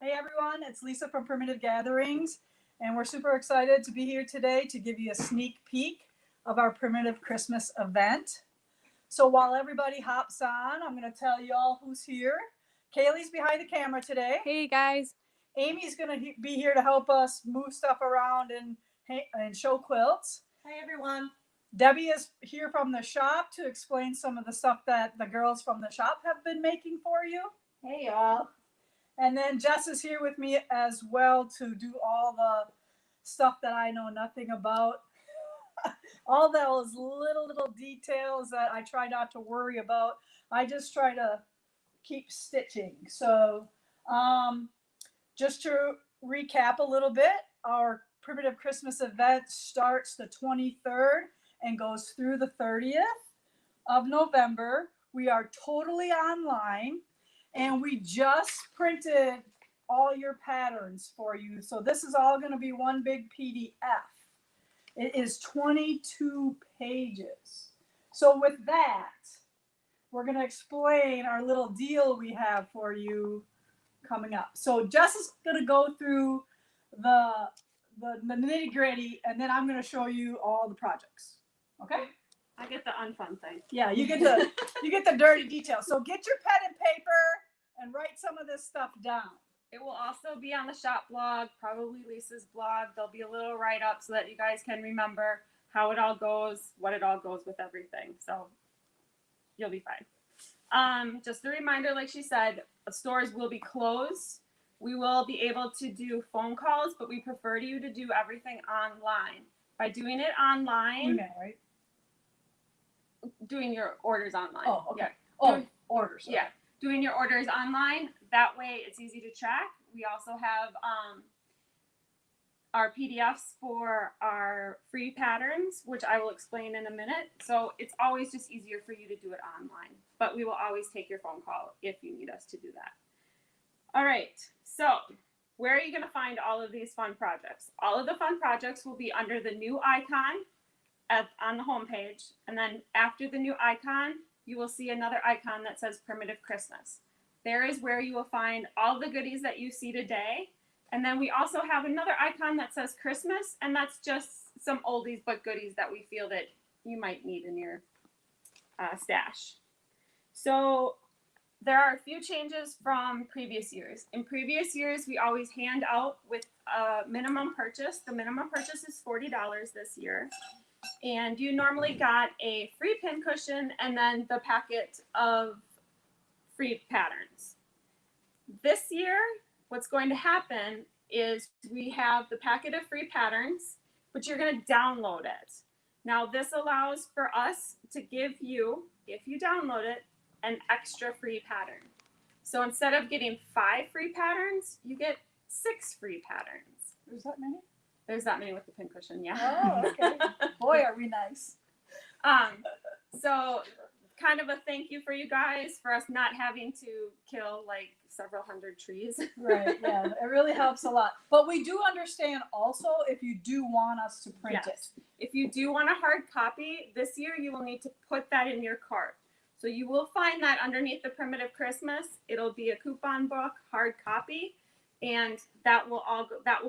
Hey everyone, it's Lisa from Primitive Gatherings, and we're super excited to be here today to give you a sneak peek of our Primitive Christmas event. So while everybody hops on, I'm going to tell you all who's here. Kaylee's behind the camera today. Hey guys. Amy's going to be here to help us move stuff around and show quilts. Hi everyone. Debbie is here from the shop to explain some of the stuff that the girls from the shop have been making for you. Hey y'all. And then Jess is here with me as well to do all the stuff that I know nothing about. All those little details that I try not to worry about. I just try to keep stitching. So just to recap a little bit, our Primitive Christmas event starts the 23rd and goes through the 30th of November. We are totally online. And we just printed all your patterns for you. So this is all going to be one big PDF. It is 22 pages. So with that, we're going to explain our little deal we have for you coming up. So Jess is going to go through the nitty gritty, and then I'm going to show you all the projects. Okay? I get the unfun thing. Yeah, you get the dirty details. So get your pen and paper and write some of this stuff down. It will also be on the shop blog, probably Lisa's blog. There'll be a little write-up so that you guys can remember how it all goes, what it all goes with everything. So you'll be fine. Just a reminder, like she said, stores will be closed. We will be able to do phone calls, but we prefer you to do everything online. By doing it online, Email, right? doing your orders online. Oh, okay. Yeah. Oh, orders. Okay. Yeah. Doing your orders online. That way it's easy to track. We also have our PDFs for our free patterns, which I will explain in a minute. So it's always just easier for you to do it online. But we will always take your phone call if you need us to do that. All right. So where are you going to find all of these fun projects? All of the fun projects will be under the new icon on the home page. And then after the new icon, you will see another icon that says Primitive Christmas. There is where you will find all the goodies that you see today. And then we also have another icon that says Christmas, and that's just some oldies but goodies that we feel that you might need in your stash. So there are a few changes from previous years. In previous years, we always hand out with a minimum purchase. The minimum purchase is $40 this year. And you normally got a free pin cushion and then the packet of free patterns. This year, what's going to happen is we have the packet of free patterns, but you're going to download it. Now, this allows for us to give you, if you download it, an extra free pattern. So instead of getting 5 free patterns, you get 6 free patterns. There's that many? There's that many with the pincushion, yeah. Oh, okay. Boy, are we nice. So kind of a thank you for you guys for us not having to kill like several hundred trees. Right, yeah. It really helps a lot. But we do understand also if you do want us to print it. If you do want a hard copy, this year you will need to put that in your cart. So you will find that underneath the Primitive Christmas, it'll be a coupon book, hard copy, and that will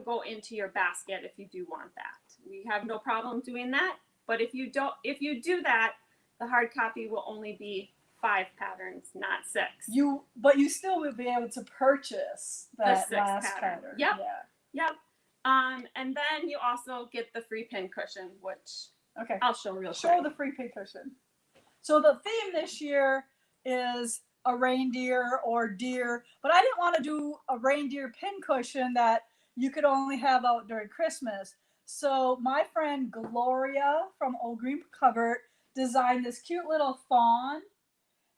go into your basket if you do want that. We have no problem doing that, but if you do that, the hard copy will only be 5 patterns, not 6. But you still will be able to purchase that the 6th last pattern. Yep. Yeah. Yep. And then you also get the free pin cushion, which I'll show real quick. Show the free pin cushion. So the theme this year is a reindeer or deer, but I didn't want to do a reindeer pin cushion that you could only have out during Christmas. So my friend Gloria from Old Green Covert designed this cute little fawn,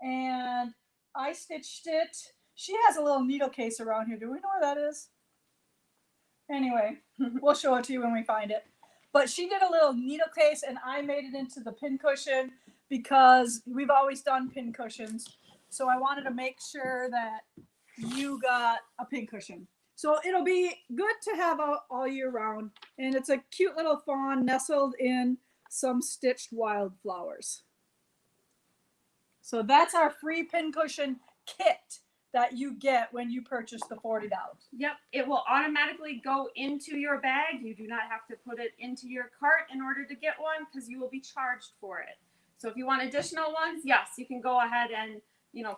and I stitched it. She has a little needle case around here. Do we know where that is? Anyway, we'll show it to you when we find it. But she did a little needle case, and I made it into the pin cushion because we've always done pin cushions. So I wanted to make sure that you got a pin cushion. So it'll be good to have all year round. And it's a cute little fawn nestled in some stitched wildflowers. So that's our free pincushion kit. that you get when you purchase the $40. Yep, it will automatically go into your bag. You do not have to put it into your cart in order to get one because you will be charged for it. So if you want additional ones, yes, you can go ahead and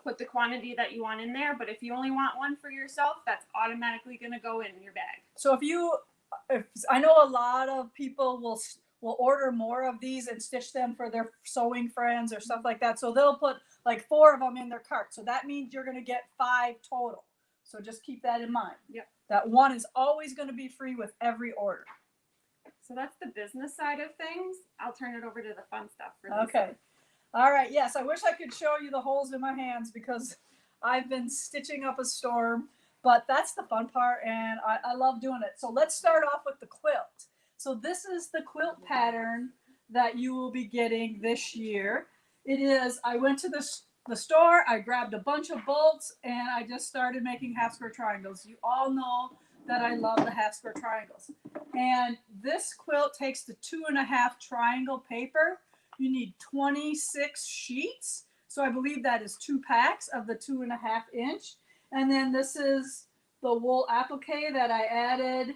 put the quantity that you want in there. But if you only want one for yourself, that's automatically going to go in your bag. So if I know a lot of people will order more of these and stitch them for their sewing friends or stuff like that. So they'll put like 4 of them in their cart. So that means you're going to get 5 total. So just keep that in mind. Yep. That one is always going to be free with every order. So that's the business side of things. I'll turn it over to the fun stuff for Lisa. Okay. All right. Yes, I wish I could show you the holes in my hands because I've been stitching up a storm. But that's the fun part, and I love doing it. So let's start off with the quilt. So this is the quilt pattern that you will be getting this year. It is, I went to the store, I grabbed a bunch of bolts, and I just started making half square triangles. You all know that I love the half square triangles. And this quilt takes the 2.5 triangle paper. You need 26 sheets. So I believe that is 2 packs of the 2.5 inch. And then this is the wool applique that I added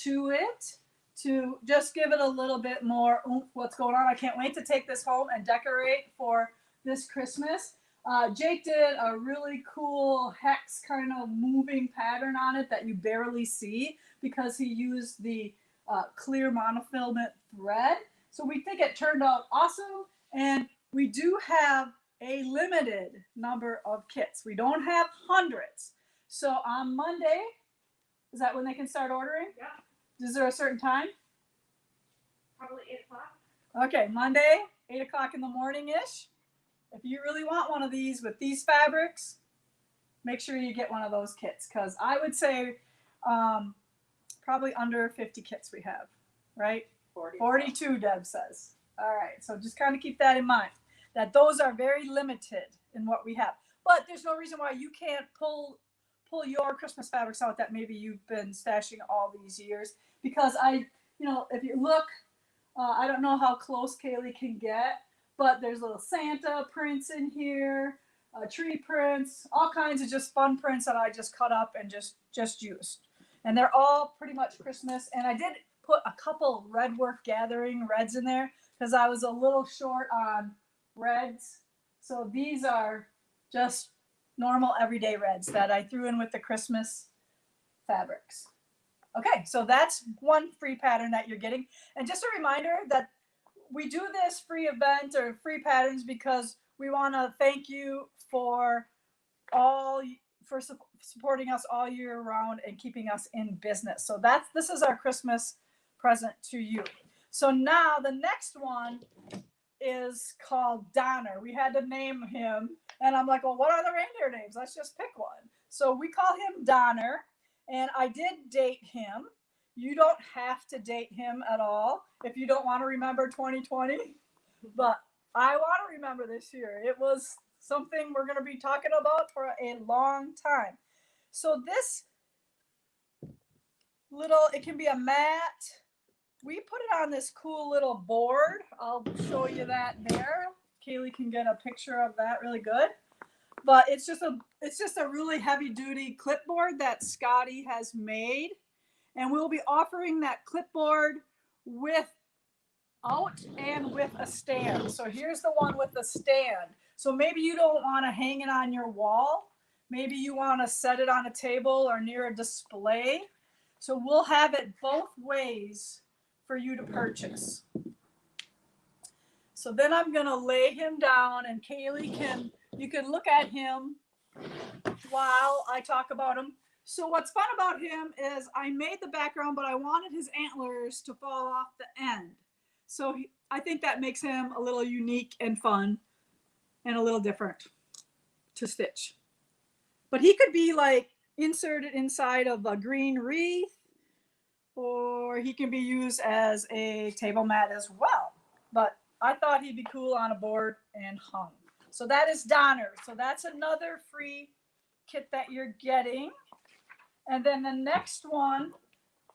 to it to just give it a little bit more oomph what's going on. I can't wait to take this home and decorate for this Christmas. Jake did a really cool hex kind of moving pattern on it that you barely see because he used the clear monofilament thread. So we think it turned out awesome. And we do have a limited number of kits. We don't have hundreds. So on Monday, is that when they can start ordering? Yeah. Is there a certain time? Probably 8 o'clock. Okay, Monday, 8 o'clock in the morning-ish. If you really want one of these with these fabrics, make sure you get one of those kits because I would say probably under 50 kits we have, right? 42, Deb says. All right, so just kind of keep that in mind, that those are very limited in what we have. But there's no reason why you can't pull your Christmas fabrics out that maybe you've been stashing all these years. Because if you look, I don't know how close Kaylee can get, but there's little Santa prints in here, tree prints, all kinds of just fun prints that I just cut up and just used. And they're all pretty much Christmas. And I did put a couple Red Work Gathering reds in there because I was a little short on reds. So these are just normal everyday reds that I threw in with the Christmas fabrics. Okay, so that's one free pattern that you're getting. And just a reminder that we do this free event or free patterns because we want to thank you for supporting us all year round and keeping us in business. So this is our Christmas present to you. So now the next one is called Donner. We had to name him, and I'm like, well, what are the reindeer names? Let's just pick one. So we call him Donner, and I did date him. You don't have to date him at all if you don't want to remember 2020, but I want to remember this year. It was something we're going to be talking about for a long time. So this it can be a mat. We put it on this cool little board. I'll show you that there. Kaylee can get a picture of that really good. But it's just a really heavy duty clipboard that Scotty has made. And we'll be offering that clipboard without and with a stand. So here's the one with the stand. So maybe you don't want to hang it on your wall. Maybe you want to set it on a table or near a display. So we'll have it both ways for you to purchase. So then I'm going to lay him down, and Kaylee you can look at him while I talk about him. So what's fun about him is I made the background, but I wanted his antlers to fall off the end. So I think that makes him a little unique and fun and a little different to stitch. But he could be like inserted inside of a green wreath, or he can be used as a table mat as well. But I thought he'd be cool on a board and hung. So that is Donner. So that's another free kit that you're getting. And then the next one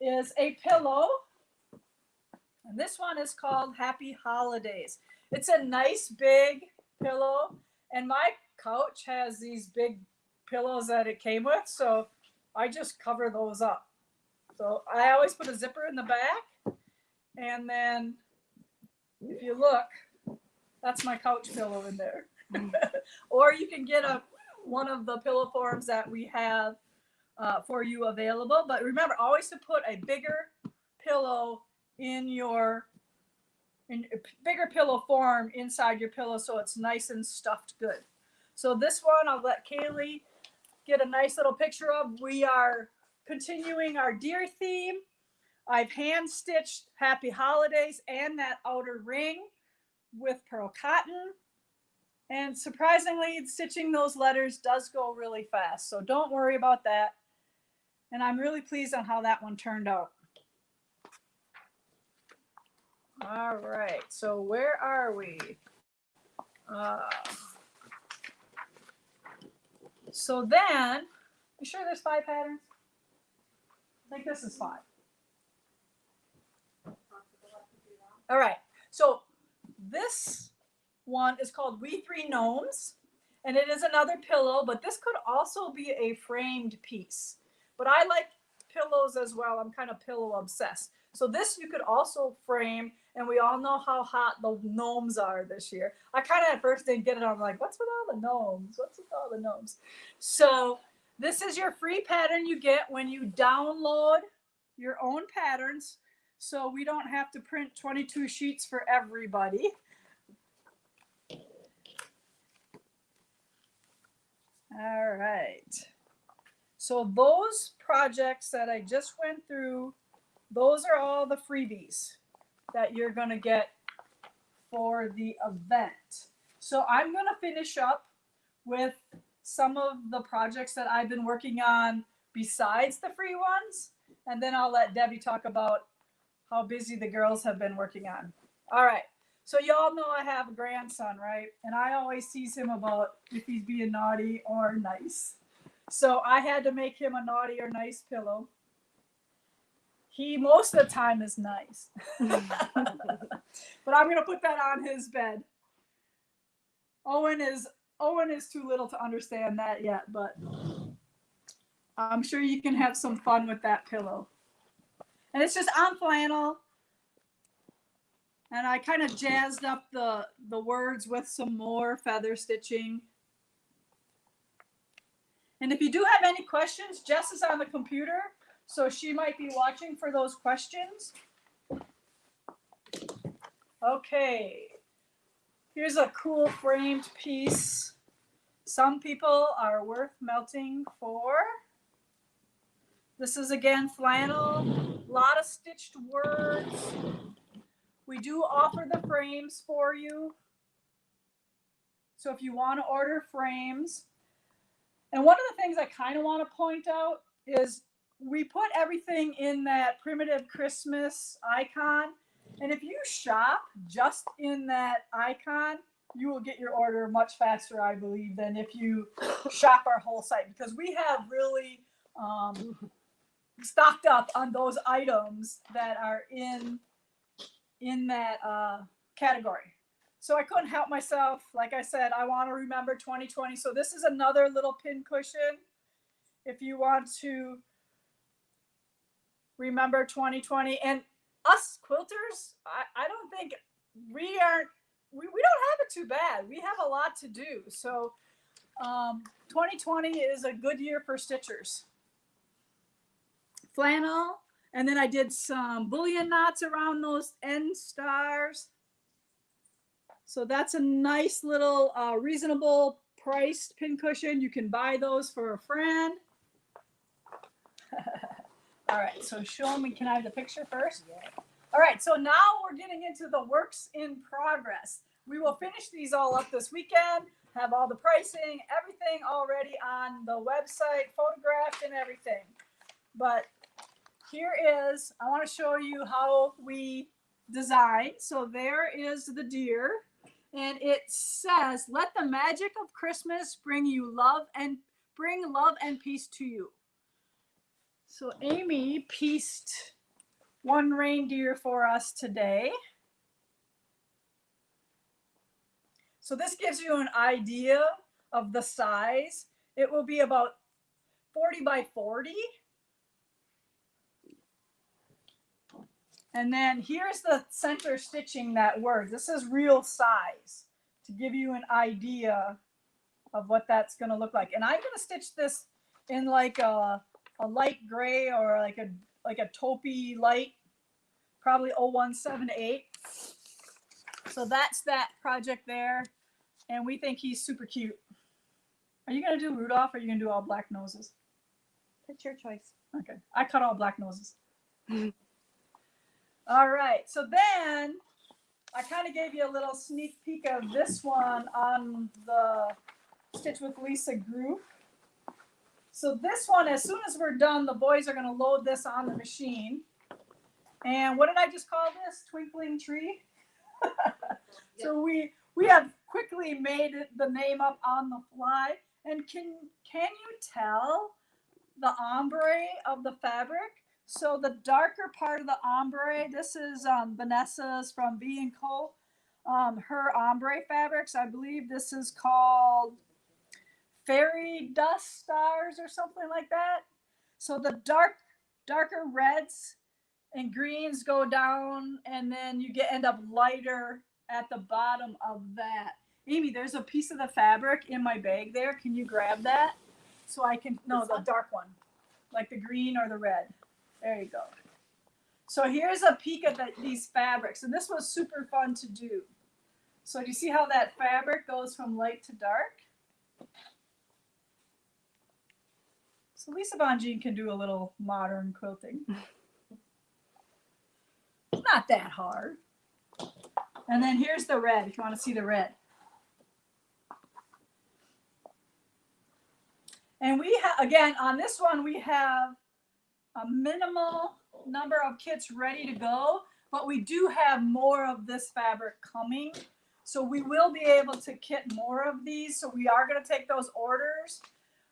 is a pillow. And this one is called Happy Holidays. It's a nice big pillow. And my couch has these big pillows that it came with, so I just cover those up. So I always put a zipper in the back, and then if you look, that's my couch pillow in there. Or you can get one of the pillow forms that we have for you available. But remember always to put a bigger pillow in bigger pillow form inside your pillow so it's nice and stuffed good. So this one I'll let Kaylee get a nice little picture of. We are continuing our deer theme. I've hand stitched Happy Holidays and that outer ring with pearl cotton. And surprisingly, stitching those letters does go really fast. So don't worry about that. And I'm really pleased on how that one turned out. All right, so where are we? So then, you sure there's 5 patterns? I think this is 5. All right, so this one is called We Three Gnomes, and it is another pillow, but this could also be a framed piece. But I like pillows as well. I'm kind of pillow obsessed. So this you could also frame, and we all know how hot the gnomes are this year. I kind of at first didn't get it. I'm like, what's with all the gnomes? What's with all the gnomes? So this is your free pattern you get when you download your own patterns. So we don't have to print 22 sheets for everybody. All right. So those projects that I just went through, those are all the freebies that you're going to get for the event. So I'm going to finish up with some of the projects that I've been working on besides the free ones. And then I'll let Debbie talk about how busy the girls have been working on. All right. So y'all know I have a grandson, right? And I always tease him about if he's being naughty or nice. So I had to make him a naughty or nice pillow. He most of the time is nice. But I'm going to put that on his bed. Owen is too little to understand that yet, but I'm sure you can have some fun with that pillow. And it's just on flannel. And I kind of jazzed up the words with some more feather stitching. And if you do have any questions, Jess is on the computer, so she might be watching for those questions. Okay. Here's a cool framed piece. Some people are worth melting for. This is again flannel, a lot of stitched words. We do offer the frames for you. So if you want to order frames, and one of the things I kind of want to point out is we put everything in that primitive Christmas icon. And if you shop just in that icon, you will get your order much faster, I believe, than if you shop our whole site, because we have really stocked up on those items that are in that category. So I couldn't help myself. Like I said, I want to remember 2020. So this is another little pin cushion. If you want to remember 2020, and us quilters, I don't think we don't have it too bad. We have a lot to do. So 2020 is a good year for stitchers. Flannel, and then I did some bullion knots around those end stars. So that's a nice little reasonable priced pin cushion. You can buy those for a friend. All right, so show me, can I have the picture first? Yeah. All right, so now we're getting into the works in progress. We will finish these all up this weekend, have all the pricing, everything already on the website, photographed and everything. But here is, I want to show you how we design. So there is the deer, and it says, "Let the magic of Christmas bring love and peace to you." So Amy pieced one reindeer for us today. So this gives you an idea of the size. it will be about 40 by 40. And then here's the center stitching that works. This is real size to give you an idea of what that's going to look like. And I'm going to stitch this in like a light gray or like a taupey light, probably 0178. So that's that project there. And we think he's super cute. Are you going to do Rudolph or are you going to do all black noses? It's your choice. Okay. I cut all black noses. All right. So then I kind of gave you a little sneak peek of this one on the Stitch with Lisa group. So this one, as soon as we're done, the boys are going to load this on the machine. And what did I just call this? Twinkling Tree? So we have quickly made the name up on the fly. And can you tell the ombre of the fabric? So the darker part of the ombre, this is Vanessa's from B&Co. Her ombre fabrics, I believe this is called Fairy Dust Stars or something like that. So the darker reds and greens go down, and then you end up lighter at the bottom of that. Amy, there's a piece of the fabric in my bag there. Can you grab that? So I can, no, the dark one, like the green or the red. There you go. So here's a peek at these fabrics. And this was super fun to do. So do you see how that fabric goes from light to dark? So Lisa Bonjean can do a little modern quilting. It's not that hard. And then here's the red, if you want to see the red. And we have, again, on this one, we have a minimal number of kits ready to go, but we do have more of this fabric coming. So we will be able to kit more of these. So we are going to take those orders.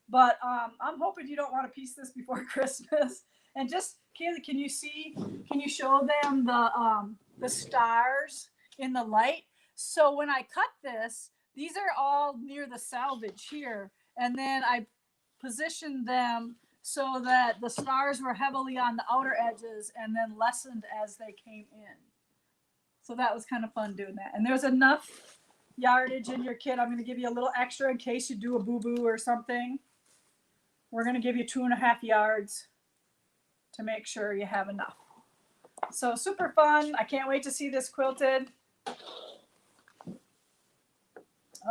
But I'm hoping you don't want to piece this before Christmas. And just, Kaylee, can you show them the stars in the light? So when I cut this, these are all near the selvage here. And then I positioned them so that the stars were heavily on the outer edges and then lessened as they came in. So that was kind of fun doing that. And there's enough yardage in your kit. I'm going to give you a little extra in case you do a boo-boo or something. We're going to give you 2.5 yards to make sure you have enough. So super fun. I can't wait to see this quilted.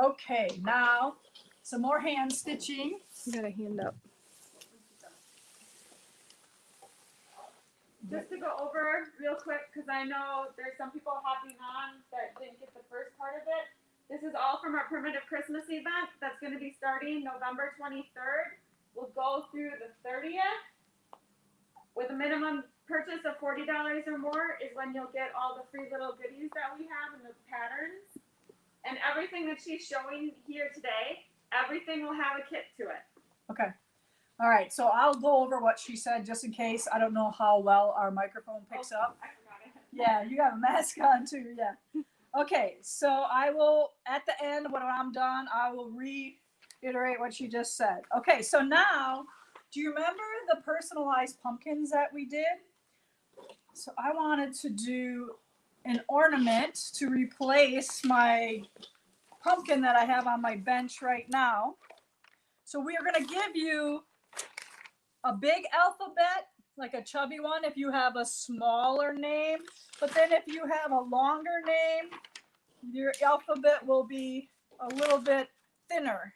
Okay, now some more hand stitching. You got a hand up. Just to go over real quick, because I know there's some people hopping on that didn't get the first part of it. This is all from our Primitive Christmas event that's going to be starting November 23rd. We'll go through the 30th. With a minimum purchase of $40 or more is when you'll get all the free little goodies that we have and the patterns. And everything that she's showing here today, everything will have a kit to it. Okay. All right. So I'll go over what she said just in case. I don't know how well our microphone picks up. I forgot it. Yeah, you got a mask on too. Yeah. Okay. So I will, at the end, when I'm done, I will reiterate what she just said. Okay. So now, do you remember the personalized pumpkins that we did? So I wanted to do an ornament to replace my pumpkin that I have on my bench right now. So we are going to give you a big alphabet, like a chubby one, if you have a smaller name. But then if you have a longer name, your alphabet will be a little bit thinner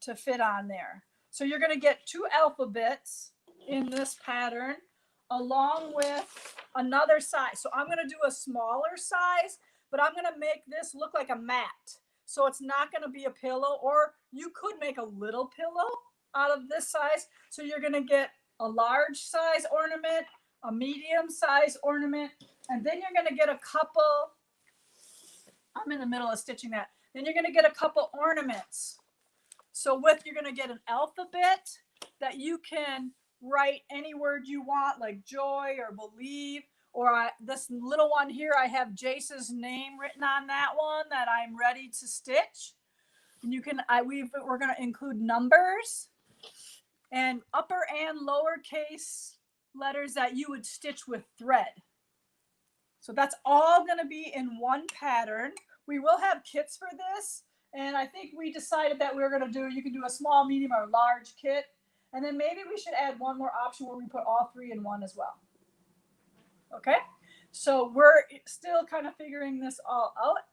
to fit on there. So you're going to get 2 alphabets in this pattern along with another size. So I'm going to do a smaller size, but I'm going to make this look like a mat. So it's not going to be a pillow, or you could make a little pillow out of this size. So you're going to get a large size ornament, a medium size ornament, and then you're going to get a couple, I'm in the middle of stitching that. Then you're going to get a couple ornaments. So you're going to get an alphabet that you can write any word you want, like joy or believe, or this little one here, I have Jace's name written on that one that I'm ready to stitch. And you can, we're going to include numbers. and upper and lowercase letters that you would stitch with thread. So that's all going to be in one pattern. We will have kits for this, and I think we decided that we were going to do, you can do a small, medium, or large kit, and then maybe we should add one more option where we put all three in one as well. Okay, so we're still kind of figuring this all out,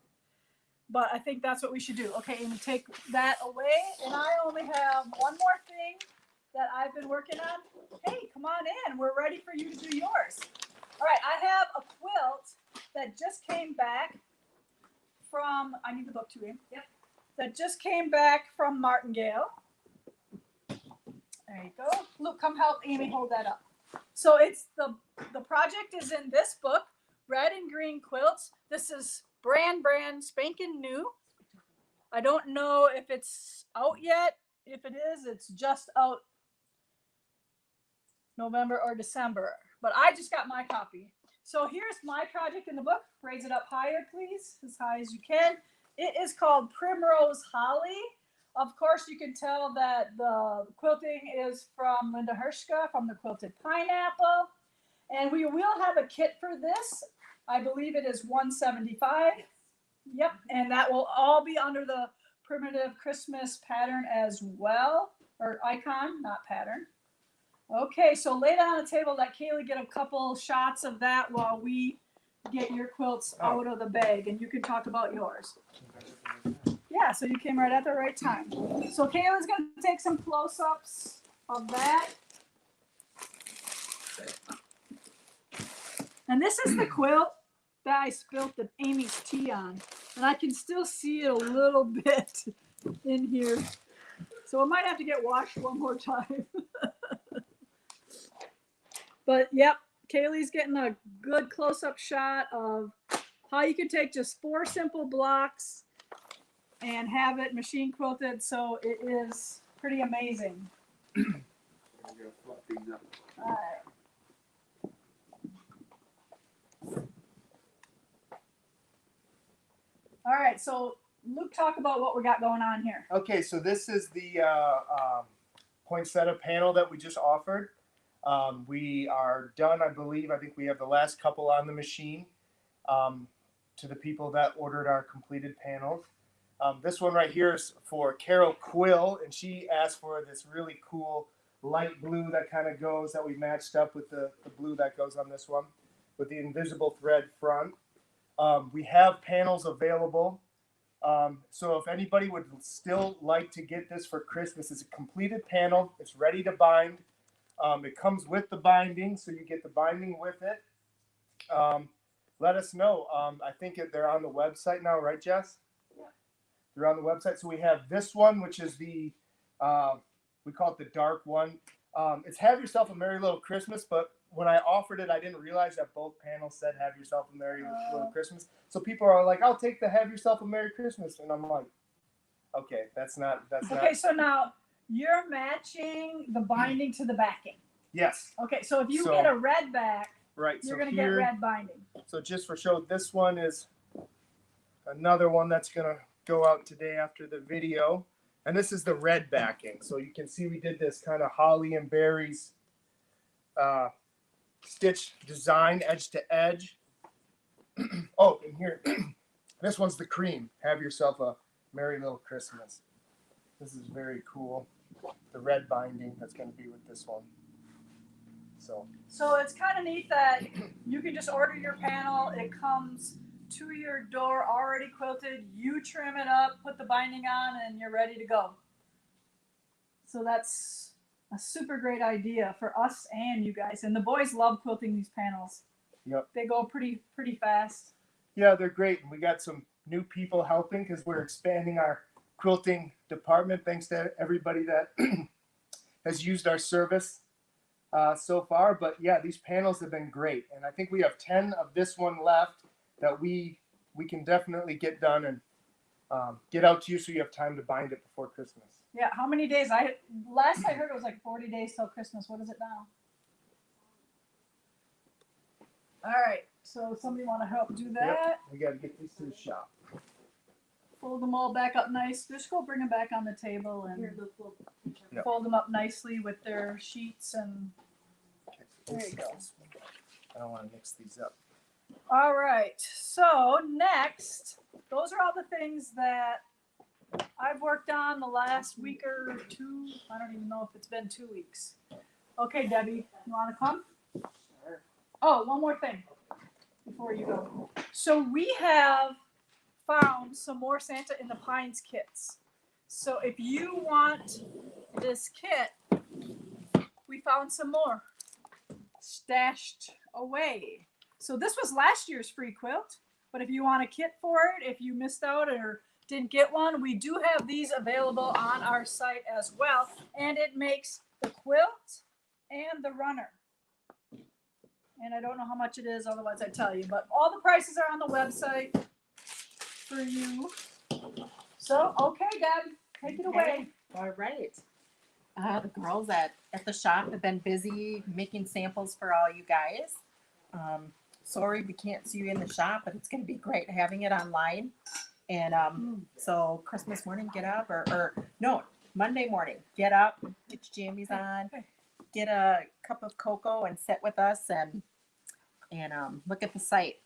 but I think that's what we should do. Okay, Amy, take that away, and I only have one more thing that I've been working on. Hey, come on in. We're ready for you to do yours. All right, I have a quilt that just came back from, I need the book too, Amy. Yep. That just came back from Martingale. There you go. Luke, come help Amy hold that up. So it's the project is in this book, Red and Green Quilts. This is brand spanking new. I don't know if it's out yet. If it is, it's just out November or December. But I just got my copy. So here's my project in the book. Raise it up higher, please, as high as you can. It is called Primrose Holly. Of course, you can tell that the quilting is from Linda Hershka from the Quilted Pineapple. And we will have a kit for this. I believe it is $175. Yep, and that will all be under the primitive Christmas pattern as well, or icon, not pattern. Okay, so lay that on the table. Let Kaylee get a couple shots of that while we get your quilts out of the bag, and you can talk about yours. Yeah, so you came right at the right time. So Kayla's going to take some close-ups of that. And this is the quilt that I spilt the Amy's tea on, and I can still see it a little bit in here. So it might have to get washed one more time. But yep, Kaylee's getting a good close-up shot of how you can take just 4 simple blocks and have it machine quilted. So it is pretty amazing. All right. All right, so Luke, talk about what we got going on here. Okay, so this is the poinsettia panel that we just offered. We are done, I believe. I think we have the last couple on the machine to the people that ordered our completed panels. This one right here is for Carol Quill, and she asked for this really cool light blue that kind of goes, that we matched up with the blue that goes on this one with the invisible thread front. We have panels available. So if anybody would still like to get this for Christmas, it's a completed panel. It's ready to bind. It comes with the binding, so you get the binding with it. Let us know. I think they're on the website now, right, Jess? Yeah. They're on the website. So we have this one, which is the, we call it the dark one. It's Have Yourself a Merry Little Christmas, but when I offered it, I didn't realize that both panels said Have Yourself a Merry Little Christmas. So people are like, I'll take the Have Yourself a Merry Christmas. And I'm like, okay, that's not. Okay, so now you're matching the binding to the backing. Yes. Okay, so if you get a red back, right, you're so going to get red binding. So just for show, this one is another one that's going to go out today after the video. And this is the red backing. So you can see we did this kind of holly and berries stitch design, edge to edge. Oh, and here, this one's the cream. Have Yourself a Merry Little Christmas. This is very cool. The red binding that's going to be with this one. So it's kind of neat that you can just order your panel. It comes to your door already quilted. You trim it up, put the binding on, and you're ready to go. So that's a super great idea for us and you guys. And the boys love quilting these panels. Yep. They go pretty fast. Yeah, they're great. And we got some new people helping because we're expanding our quilting department. Thanks to everybody that has used our service so far. But yeah, these panels have been great. And I think we have 10 of this one left that we can definitely get done and get out to you so you have time to bind it before Christmas. Yeah, how many days? Last I heard it was like 40 days till Christmas. What is it now? All right, so somebody want to help do that? Yep. We got to get these to the shop. Fold them all back up nice. Just go bring them back on the table and Yep. fold them up nicely with their sheets and there you go. I don't want to mix these up. all right. So next, those are all the things that I've worked on the last week or two. I don't even know if it's been 2 weeks. Okay, Debbie, you want to come? Sure. Oh, one more thing before you go. So we have found some more Santa in the Pines kits. So if you want this kit, we found some more stashed away. So this was last year's free quilt, but if you want a kit for it, if you missed out or didn't get one, we do have these available on our site as well, and it makes the quilt and the runner. And I don't know how much it is, otherwise I'd tell you, but all the prices are on the website for you. So, okay, Deb, take it away. All right. The girls at the shop have been busy making samples for all you guys. Sorry we can't see you in the shop, but it's going to be great having it online. And so Christmas morning, get up, or no, Monday morning, get up, get your jammies on, get a cup of cocoa and sit with us and look at the site.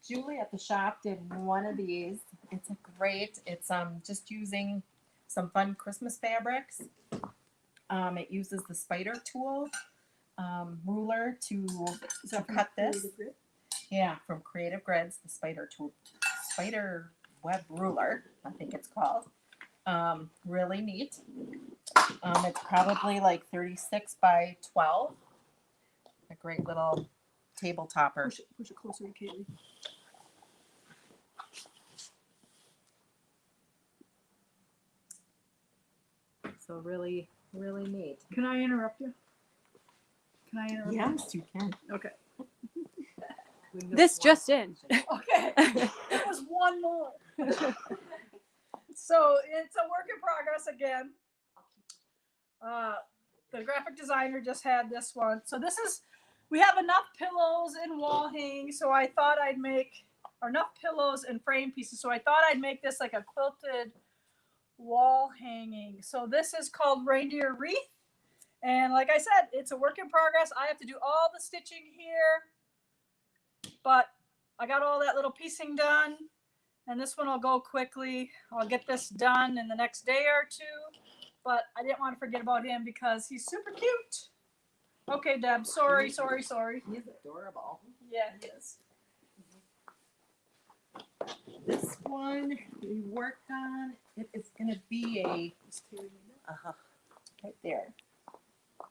Julie at the shop did one of these. It's a great. It's just using some fun Christmas fabrics. It uses the spider tool ruler to cut this. Yeah, from Creative Grids, the spider web ruler, I think it's called. Really neat. It's probably like 36 by 12. A great little table topper. Push it closer to Kaylee. So really, really neat. Can I interrupt you? Can I interrupt you? Yes, you can. Okay. This just in. Okay. It was one more. So it's a work in progress again. The graphic designer just had this one. So this is, we have enough pillows and wall hanging. So I thought I'd make, or enough pillows and frame pieces. So I thought I'd make this like a quilted wall hanging. So this is called Reindeer Wreath. And like I said, it's a work in progress. I have to do all the stitching here, but I got all that little piecing done. And this one will go quickly. I'll get this done in the next day or two. But I didn't want to forget about him because he's super cute. Okay, Deb. Sorry. He's adorable. Yeah, he is. This one we worked on. It is going to be a right there.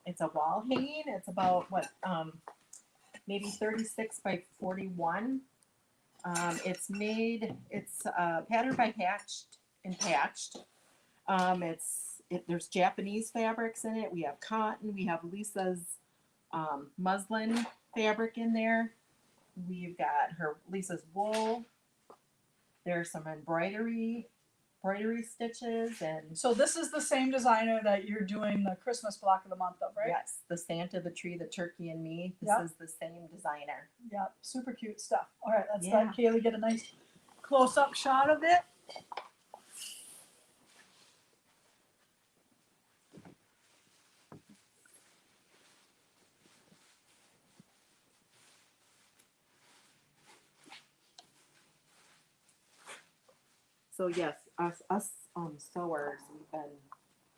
It's a wall hanging. It's about maybe 36 by 41. It's patterned by Hatched and Patched. There's Japanese fabrics in it. We have cotton. We have Lisa's muslin fabric in there. We've got Lisa's wool. There's some embroidery stitches, and So this is the same designer that you're doing the Christmas block of the month of, right? yes, the Santa, the tree, the turkey, and me. This Yep. is the same designer. Yeah, super cute stuff. All right, let's Yeah. let Kaylee get a nice close-up shot of it. So yes, us sewers,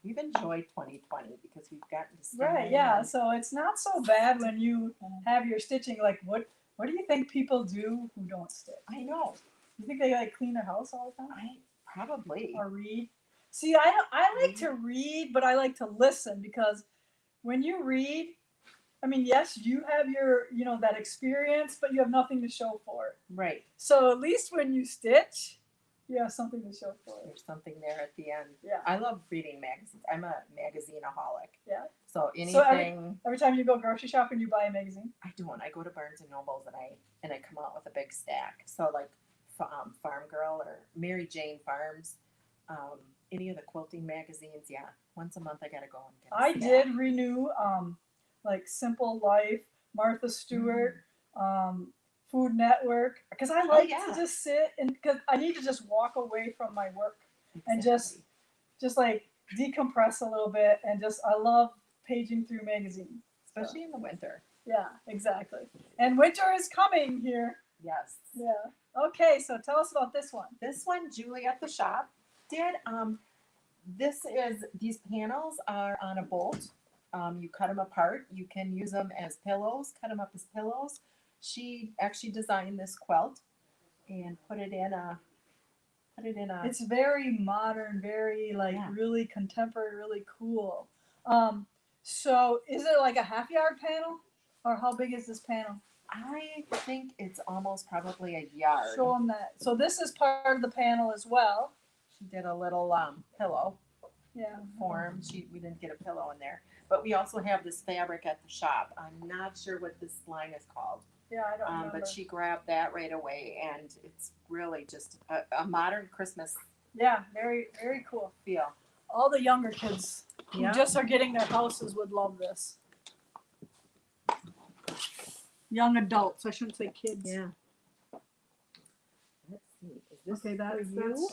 we've enjoyed 2020 because we've gotten to stay Right, yeah. in. So it's not so bad when you have your stitching. Like, what do you think people do who don't stitch? I know. You think they like clean their house all the time Probably. or read? See, I like to read, but I like to listen because when you read, I mean, yes, you have your that experience, but you have nothing to show for it. Right. So at least when you stitch, you have something to show for it. There's something there at the end. Yeah. I love reading magazines. I'm a magazine-aholic. Yeah. So anything. So every time you go grocery shopping, you buy a magazine. I don't. I go to Barnes and Nobles and I come out with a big stack. So like Farm Girl or Mary Jane Farms, any of the quilting magazines. Yeah, once a month I gotta go and get. I did renew like Simple Life, Martha Stewart, Food Network, because I like yeah. to just sit and because I need to just walk away from my work and just like decompress a little bit and just I love paging through magazines. Especially in the winter. Yeah, exactly. And winter is coming here. Yes. Yeah. Okay, so tell us about this one. This one, Julie at the shop did. These panels are on a bolt. You cut them apart. You can use them as pillows, cut them up as pillows. She actually designed this quilt and put it in a. It's very modern, very like Yeah. really contemporary, really cool. So is it like a half yard panel, or how big is this panel? I think it's almost probably a yard. Show them that. So this is part of the panel as well. She did a little pillow Yeah. form. We didn't get a pillow in there, but we also have this fabric at the shop. I'm not sure what this line is called. Yeah, I don't remember. But she grabbed that right away, and it's really just a modern Christmas Yeah, very very cool. feel. All the younger kids who Yeah. just are getting their houses would love this. Young adults, I shouldn't say kids. Yeah. Let's see. Is this Okay, that's for you?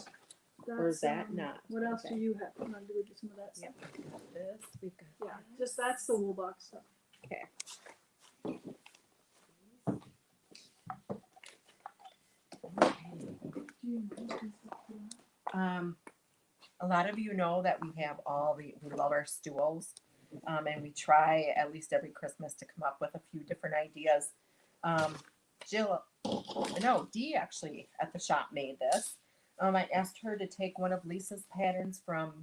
Or is that not? What else Okay. do you have? Come on, do we do some of that Yep. stuff? We've got this. We've got Yeah, just that's the wool box stuff. Okay. A lot of you know that we love our stools, and we try at least every Christmas to come up with a few different ideas. Dee actually at the shop made this. I asked her to take one of Lisa's patterns from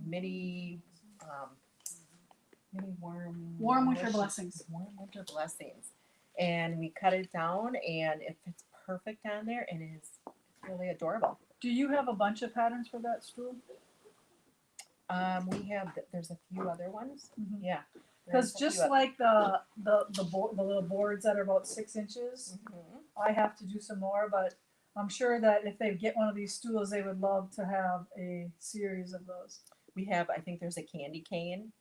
Warm Winter Blessings. Warm Winter Blessings. And we cut it down, and it fits perfect on there, and it's really adorable. Do you have a bunch of patterns for that stool? There's a few other ones. Mhm. Yeah. Because there's a few just other- like the little boards that are about 6 inches, Mhm. I have to do some more. But I'm sure that if they get one of these stools, they would love to have a series of those. I think there's a candy cane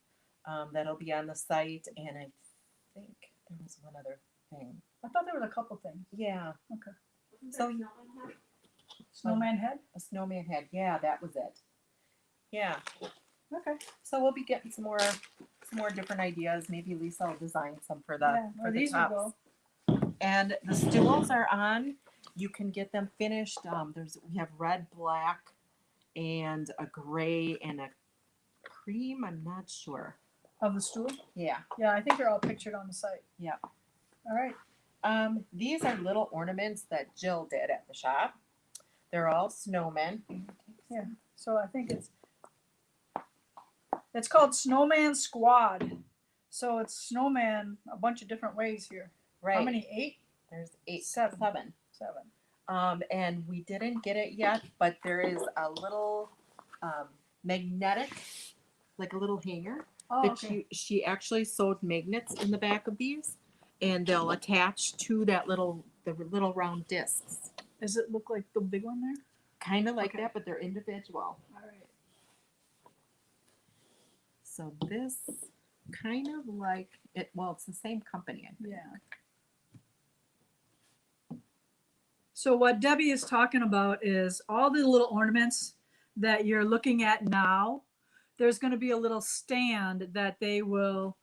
that'll be on the site, and I think there was one other thing. I thought there was a couple things. Yeah. Okay. So Snowman head. a snowman head. Yeah, that was it. Yeah. Okay. So we'll be getting some more different ideas. Maybe Lisa will design some for the Yeah, for or the these tops. will And the stools are on. You can get them finished. We have red, black, and a gray and a cream. I'm not sure. of the stool. Yeah. Yeah, I think they're all pictured on the site. Yeah. All right. These are little ornaments that Jill did at the shop. They're all snowmen. Yeah. So I think it's called Snowman Squad. So it's snowman a bunch of different ways here. Right. How many? 8? There's 8, Seven. 7. 7. And we didn't get it yet, but there is a little magnetic, like a little hanger Oh, that okay. she actually sewed magnets in the back of these, and they'll attach to the little round discs, Does it look like the big one there? kind of like Okay. that, but they're individual. All right. So this kind of like it. Well, it's the same company. I think. Yeah. So what Debbie is talking about is all the little ornaments that you're looking at now. There's going to be a little stand that they will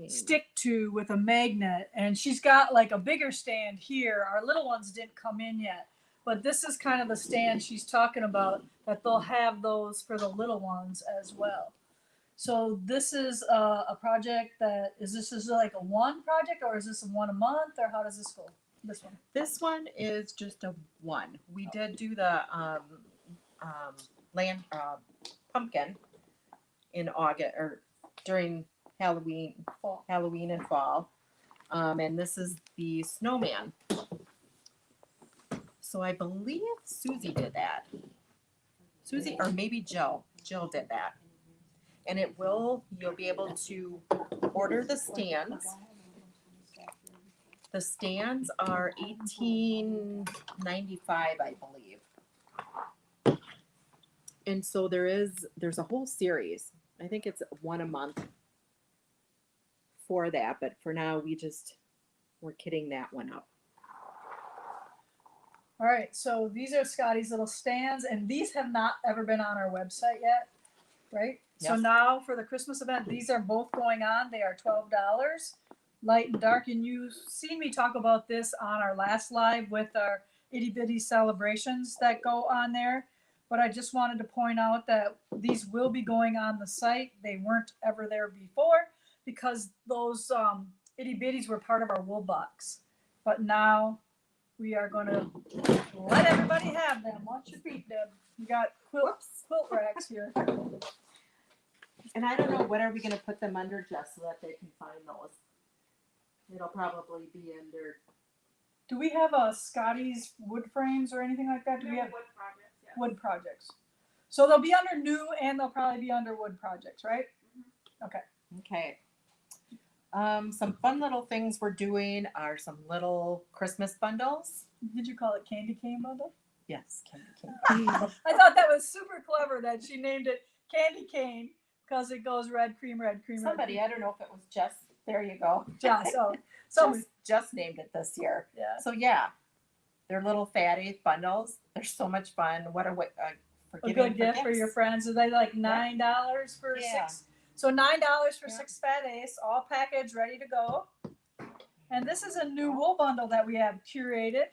stick to with a magnet, and she's got like a bigger stand here. Our little ones didn't come in yet, but this is kind of the stand she's talking about, that they'll have those for the little ones as well. So this is a project that is like a one project, or is this a one a month, or how does this go? This one. This one is just a one. We did do the pumpkin in August or during Halloween and fall. And this is the snowman. So I believe Susie did that. Susie, or maybe Jill. Jill did that. And you'll be able to order the stands. The stands are $18.95, I believe. And so there's a whole series. I think it's one a month for that, but for now we're kitting that one up. All right, so these are Scotty's little stands, and these have not ever been on our website yet, right? So Yes. now for the Christmas event, these are both going on. They are $12, light and dark. And you've seen me talk about this on our last live with our itty bitty celebrations that go on there. But I just wanted to point out that these will be going on the site. They weren't ever there before because those itty bitties were part of our wool box. But now we are going to let everybody have them. Watch your feet, Deb. We got quilt racks here. And I don't know, what are we gonna put them under, Jess, so that they can find those? It'll probably be under, Do we have a Scotty's wood frames or anything like that? Do we have wood projects? Yeah. wood projects? So they'll be under new and they'll probably be under wood projects, right? okay. Some fun little things we're doing are some little Christmas bundles. Did you call it candy cane bundle? Yes, candy cane. I thought that was super clever that she named it candy cane because it goes red cream, red cream, Somebody, red I don't know if it was Jess, there you go. cream. Just, oh, so Just named it this year. yeah. So yeah, they're little fatty bundles. They're so much fun. What a way for A giving good gift for gifts. your friends. Are they like $9 for Yeah. 6? So $9 for Yeah. 6 fat ace, all packaged, ready to go. And this is a new wool bundle that we have curated.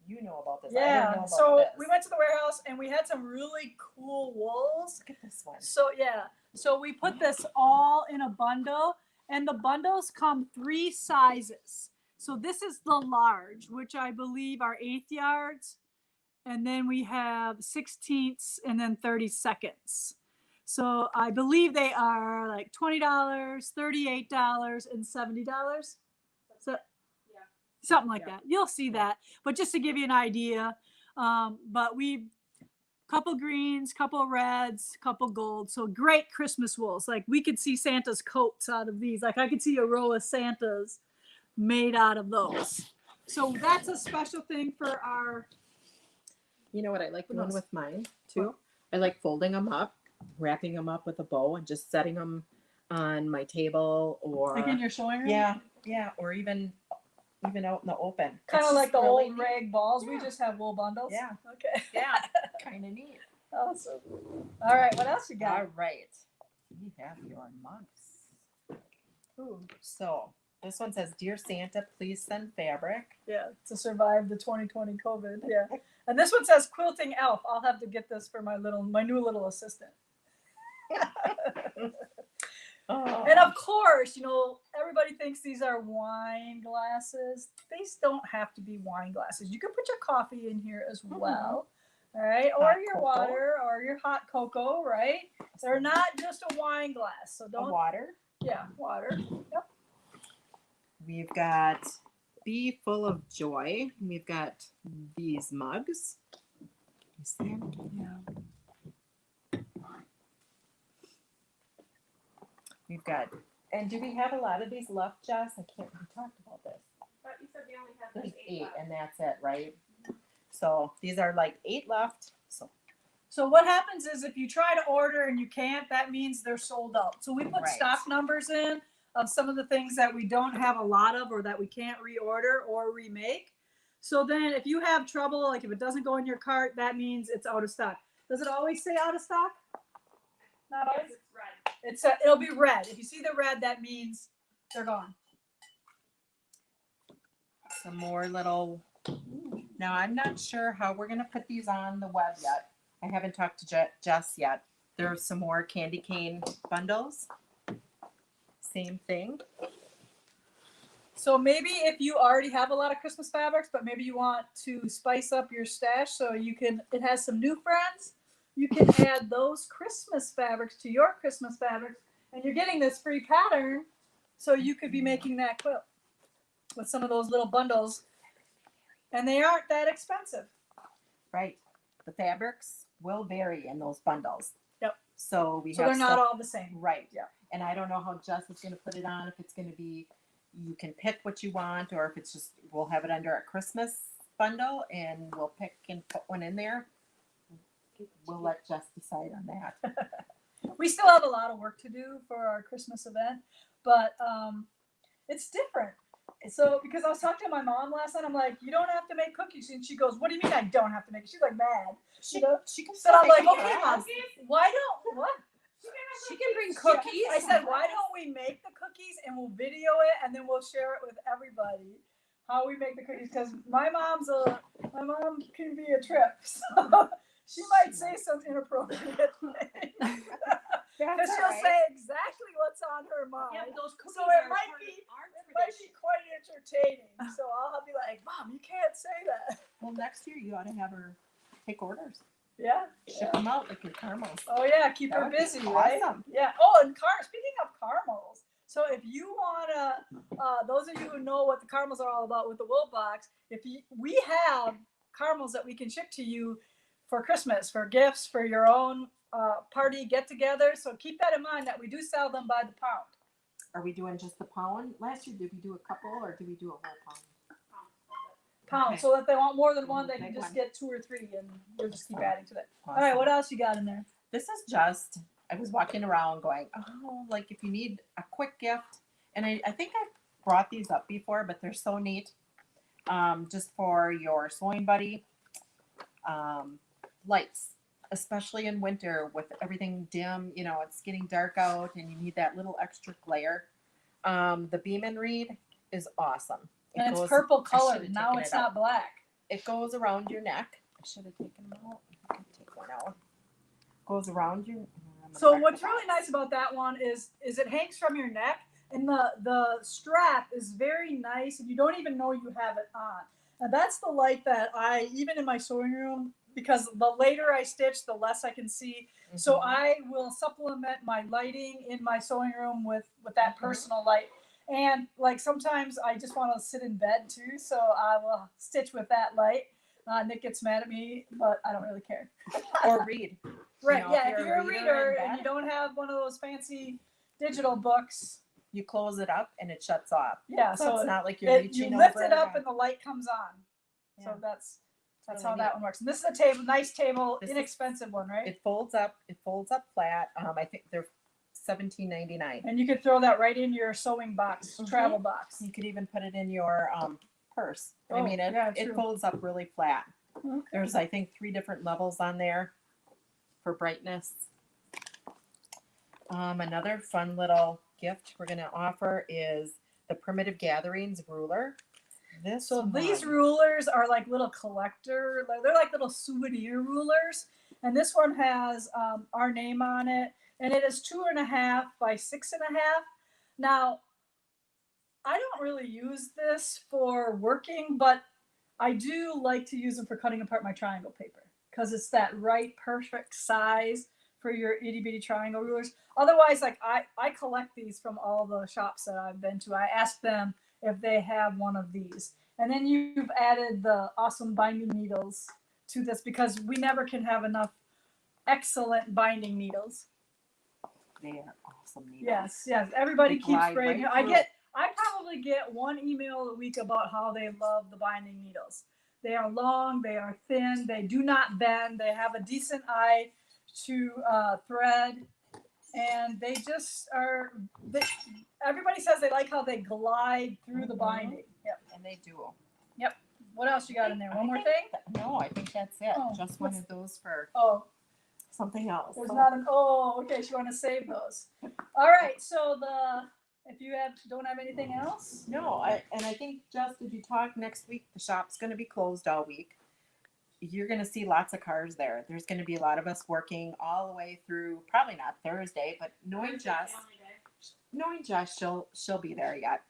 You know about this. I Yeah. don't know about So this. we went to the warehouse and we had some really cool wools. Look at this one. So yeah. So we put this all in a bundle, and the bundles come 3 sizes. So this is the large, which I believe are 1/8 yards. And then we have 16ths and then 32nds. So I believe they are like $20, $38, and $70. So Yeah. something like Yeah. that. You'll see that. But just to give you an idea, but we couple greens, couple reds, couple gold. So great Christmas wools. Like we could see Santa's coats out of these. Like I could see a row of Santas made out of those. So that's a special thing for our. You know what I like What doing else? with mine too? I like folding them up, wrapping them up with a bow, and just setting them on my table or Like in your sewing room? yeah, or even out in the open. Kind of It's like just the really old neat. rag balls. We Yeah. just have wool bundles. Yeah. Okay. Yeah, kind of neat. Awesome. All right. What else you got? All right, we have your mugs. Ooh, So this one says, "Dear Santa, please send fabric." yeah, to survive the 2020 COVID. Yeah. And this one says quilting elf. I'll have to get this for my new little assistant. Oh. And of course, everybody thinks these are wine glasses. These don't have to be wine glasses. You can put your coffee in here as well. All right. Or Hot your cocoa. water or your hot cocoa, right? They're not just a wine glass. So A don't, water. yeah, water. Yep. We've got Be Full of Joy. We've got these mugs. You see 'em? Yeah. We've got, and do we have a lot of these left, Jess? We talked about this. But you said we only have There's like 8, left. and that's it, right? So these are like 8 left. So what happens is if you try to order and you can't, that means they're sold out. So we put Right. stock numbers in of some of the things that we don't have a lot of or that we can't reorder or remake. So then if you have trouble, like if it doesn't go in your cart, that means it's out of stock. Does it always say out of stock? Not Yes, always. it's red. It'll be red. If you see the red, that means they're gone. Some more little. Now I'm not sure how we're gonna put these on the web yet. I haven't talked to Jess yet. There's some more candy cane bundles. Same thing. So maybe if you already have a lot of Christmas fabrics, but maybe you want to spice up your stash so it has some new friends, you can add those Christmas fabrics to your Christmas fabrics, and you're getting this free pattern, so you could be making that quilt with some of those little bundles, and they aren't that expensive. Right. The fabrics will vary in those bundles. Yep. So we So have they're not stuff- all the same. right. Yeah. And I don't know how Jess is going to put it on. If it's going to be, you can pick what you want, or if it's just we'll have it under a Christmas bundle and we'll pick and put one in there. We'll let Jess decide on that. We still have a lot of work to do for our Christmas event, but it's different. So because I was talking to my mom last night, I'm like, you don't have to make cookies, and she goes, what do you mean I don't have to make? She's like mad. She, You know? she can So still I'm make like, them for okay, mom, us. why don't what? She can bring cookies. I said, why don't we make the cookies and we'll video it and then we'll share it with everybody how we make the cookies? Because my mom can be a trip, so she might say some inappropriate things. Because she'll say exactly what's on her mind. Yeah, but those cookies So it are might part be- of our It might tradition. be quite entertaining. So I'll be like, Mom, you can't say that. Well, next year you ought to have her take orders. Yeah. Ship them out like your caramels. Oh yeah, keep That her would be busy, right? awesome. Yeah. Oh, and speaking of caramels, so if you wanna, those of you who know what the caramels are all about with the Wool Box, we have caramels that we can ship to you for Christmas, for gifts, for your own party get together. So keep that in mind that we do sell them by the pound. Are we doing just the pound? Last year, did we do a couple or did we do a whole pound? Pound, Okay. so that they want more than one, they Big can just one. get 2 or 3, and you'll just keep adding to that. All Awesome. right, what else you got in there? This is just, I was walking around going, oh, like if you need a quick gift. And I think I've brought these up before, but they're so neat. Just for your sewing buddy. Lights, especially in winter with everything dim, you know, it's getting dark out and you need that little extra glare. The Beam and Read is awesome. And it's goes- purple I should've colored. Now taken it's it out. not black. It goes around your neck. I should have taken them out. I can take one out. Goes around you. So what's really nice about that one is it hangs from your neck, and the strap is very nice, and you don't even know you have it on. And that's the light that I, even in my sewing room, because the later I stitch, the less I can see. So I will supplement my lighting in my sewing room with that personal light. And like sometimes I just want to sit in bed too, so I will stitch with that light. Nick gets mad at me, but I don't really care. Or read. Right, know, yeah, if you're a reader reader in and bed, you don't have one of those fancy digital books, you close it up and it shuts off. yeah, So so it's not like you're you reaching lift over it up or- and the light comes on. Yeah. So that's really how neat. that one works. And this is a table, nice table, This is- inexpensive one, right? It folds up. It folds up flat. I think they're $17.99. And you could throw that right in your sewing box, Mhm. travel box. You could even put it in your purse. I Oh, mean, it yeah, it true. folds up really flat. Okay. There's I think 3 different levels on there for brightness. Another fun little gift we're gonna offer is the Primitive Gatherings ruler. So these rulers are like little collector, they're like little souvenir rulers. And this one has our name on it, and it is 2.5 by 6.5. Now, I don't really use this for working, but I do like to use them for cutting apart my triangle paper because it's that right perfect size for your itty bitty triangle rulers. Otherwise, like I collect these from all the shops that I've been to. I ask them if they have one of these. And then you've added the awesome binding needles to this because we never can have enough excellent binding needles. They are awesome needles. Yes. Everybody They keeps glide spraying. right I probably get 1 email a week about how they love the binding needles. They are long, they are thin, they do not bend, they have a decent eye to thread, and they just are. Everybody says they like how they glide through the binding. Yep. And they do. What else you got in there? One more I thing? think no, I think that's it. Oh, Just one of those for Oh, something else. there's So- not an. Oh, okay. She want to save those. All right. So if you don't have anything else. No, I think just as you talk next week, the shop's going to be closed all week. You're going to see lots of cars there. There's going to be a lot of us working all the way through, probably not Thursday, but knowing Jess, she'll be there yet.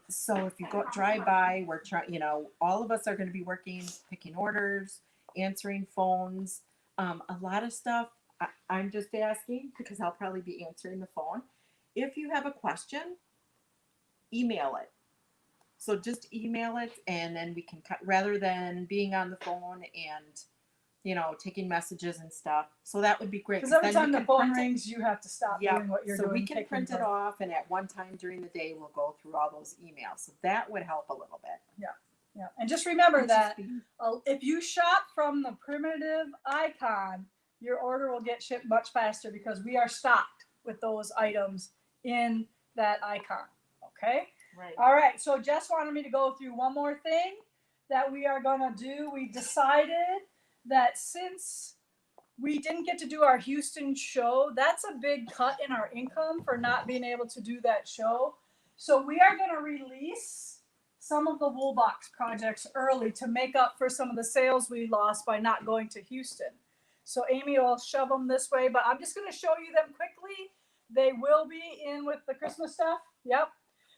So if you drive by, we're trying, all of us are going to be working, picking orders, answering phones, a lot of stuff. I'm just asking because I'll probably be answering the phone. If you have a question, email it. So just email it, and then we can cut rather than being on the phone and taking messages and stuff. So that would be great. Because every then you time the can phone print it. rings, you have to stop Yeah, doing what you're so doing. we can take print it control. off, and at one time during the day, we'll go through all those emails. So that would help a little bit. Yeah, and just remember It'd that just be- if you shop from the Primitive icon, your order will get shipped much faster because we are stocked with those items in that icon. Okay. Right. All right, so Jess wanted me to go through one more thing that we are gonna do. We decided that since we didn't get to do our Houston show, that's a big cut in our income for not being able to do that show. So we are gonna release some of the wool box projects early to make up for some of the sales we lost by not going to Houston. So Amy will shove them this way, but I'm just gonna show you them quickly. They will be in with the Christmas stuff. Yep.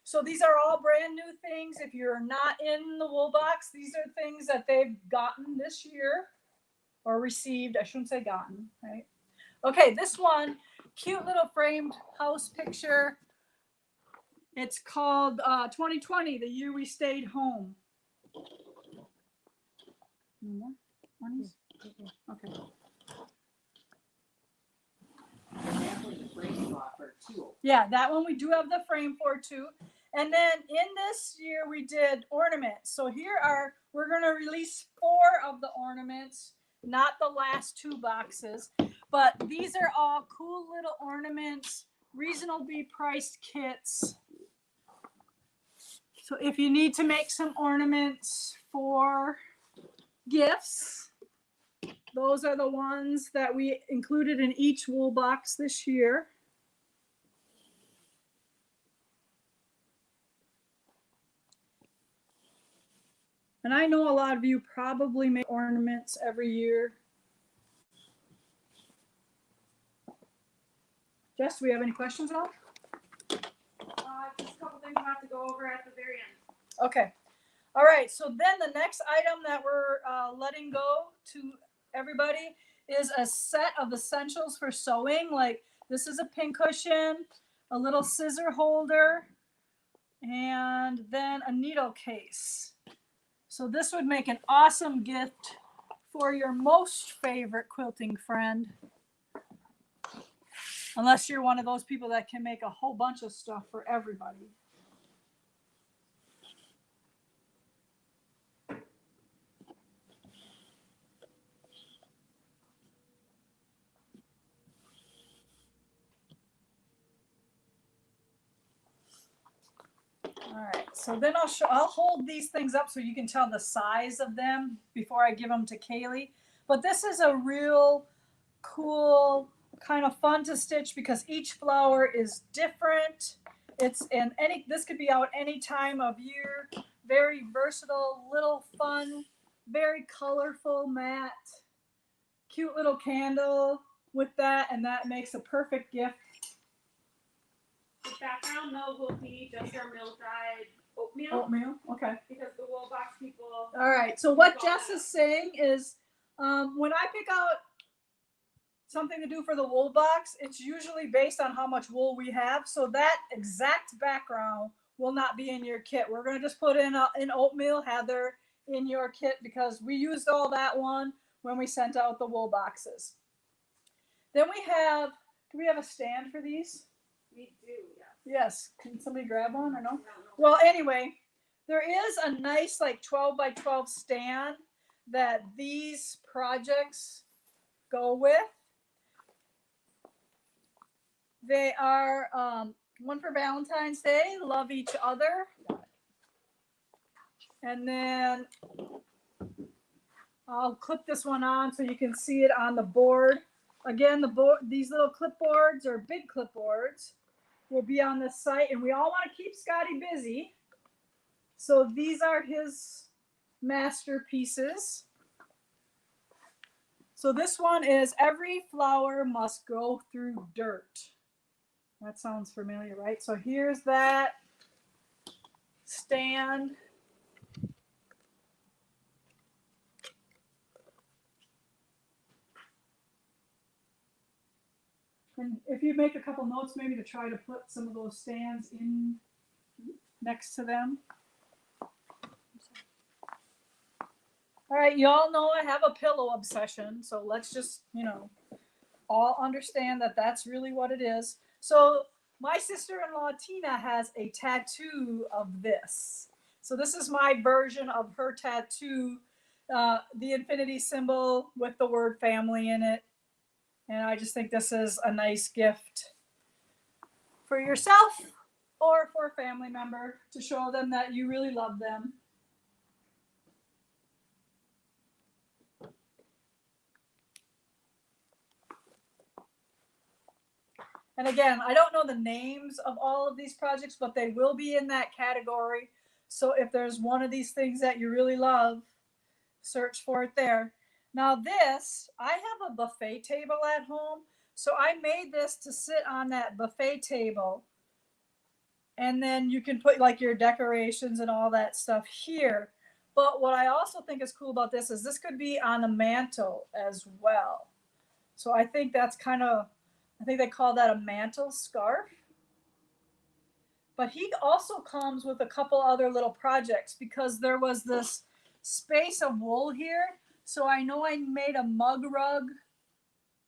So these are all brand new things. If you're not in the wool box, these are things that they've gotten this year or received. I shouldn't say gotten, right? Okay, this one, cute little framed house picture. It's called 2020, the year we stayed home. No more? Ones? Okay. Yeah, that one we do have the frame for too. And then in this year we did ornaments. So we're going to release 4 of the ornaments, not the last 2 boxes, but these are all cool little ornaments, reasonably priced kits. So if you need to make some ornaments for gifts, those are the ones that we included in each wool box this year. And I know a lot of you probably make ornaments every year. Jess, do we have any questions at all? Just a couple things we'll have to go over at the very end. Okay. All right. So then the next item that we're letting go to everybody is a set of essentials for sewing. Like this is a pin cushion, a little scissor holder, and then a needle case. So this would make an awesome gift for your most favorite quilting friend. Unless you're one of those people that can make a whole bunch of stuff for everybody. All right, so then I'll hold these things up so you can tell the size of them before I give them to Kaylee. But this is a real cool, kind of fun to stitch because each flower is different. This could be out any time of year. Very versatile, little fun, very colorful mat. Cute little candle with that, and that makes a perfect gift. The background though will be just our mill-dried oatmeal. Oatmeal, okay. Because the wool box people. All right. So what Jess is saying is, when I pick out something to do for the wool box, it's usually based on how much wool we have. So that exact background will not be in your kit. We're going to just put in an oatmeal heather in your kit because we used all that one when we sent out the wool boxes. Then do we have a stand for these? We do, yeah. Yes. Can somebody grab one or no? Well, anyway, there is a nice like 12 by 12 stand that these projects go with. They are one for Valentine's Day, love each other. And then I'll clip this one on so you can see it on the board. Again, these little clipboards or big clipboards will be on the site, and we all want to keep Scotty busy. So these are his masterpieces. So this one is every flower must go through dirt. That sounds familiar, right? So here's that stand. And if you make a couple notes, maybe to try to put some of those stands in next to them. All right, y'all know I have a pillow obsession, so let's just, all understand that that's really what it is. So my sister-in-law, Tina, has a tattoo of this. So this is my version of her tattoo, the infinity symbol with the word family in it. And I just think this is a nice gift for yourself or for a family member to show them that you really love them. And again, I don't know the names of all of these projects, but they will be in that category. So if there's one of these things that you really love, search for it there. Now this, I have a buffet table at home. So I made this to sit on that buffet table. And then you can put like your decorations and all that stuff here. But what I also think is cool about this is this could be on a mantle as well. So I think that's kind of, I think they call that a mantle scarf. But he also comes with a couple other little projects because there was this space of wool here. So I know I made a mug rug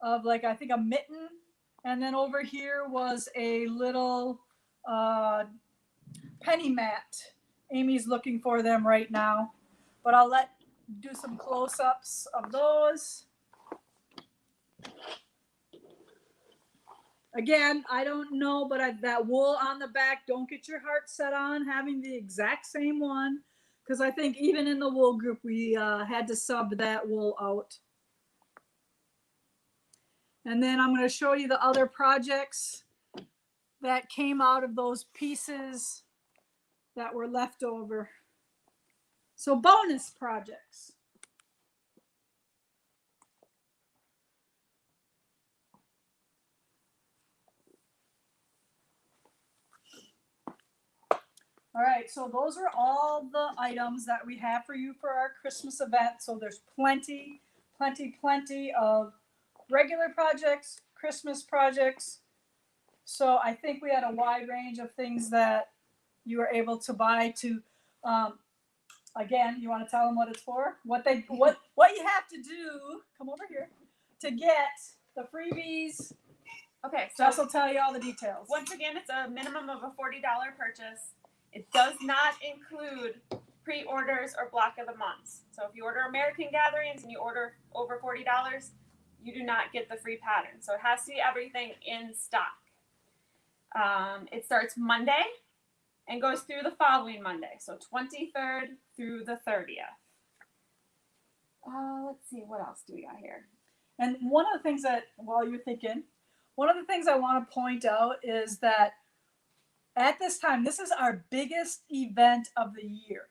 of like, I think a mitten. And then over here was a little penny mat. Amy's looking for them right now. But I'll do some close-ups of those. Again, I don't know, but that wool on the back, don't get your heart set on having the exact same one. Because I think even in the wool group, we had to sub that wool out. And then I'm going to show you the other projects that came out of those pieces that were left over. So bonus projects. All right, so those are all the items that we have for you for our Christmas event. So there's plenty of regular projects, Christmas projects. So I think we had a wide range of things that you were able to buy to, again, you want to tell them what it's for? What you have to do, come over here, to get the freebies. Okay, so Jess will tell you all the details. once again, it's a minimum of a $40 purchase. It does not include pre-orders or block of the months. So if you order American Gatherings and you order over $40, you do not get the free pattern. So it has to be everything in stock. It starts Monday and goes through the following Monday. So 23rd through the 30th. Let's see, what else do we got here? And one of the things that, while you're thinking, one of the things I want to point out is that at this time, this is our biggest event of the year.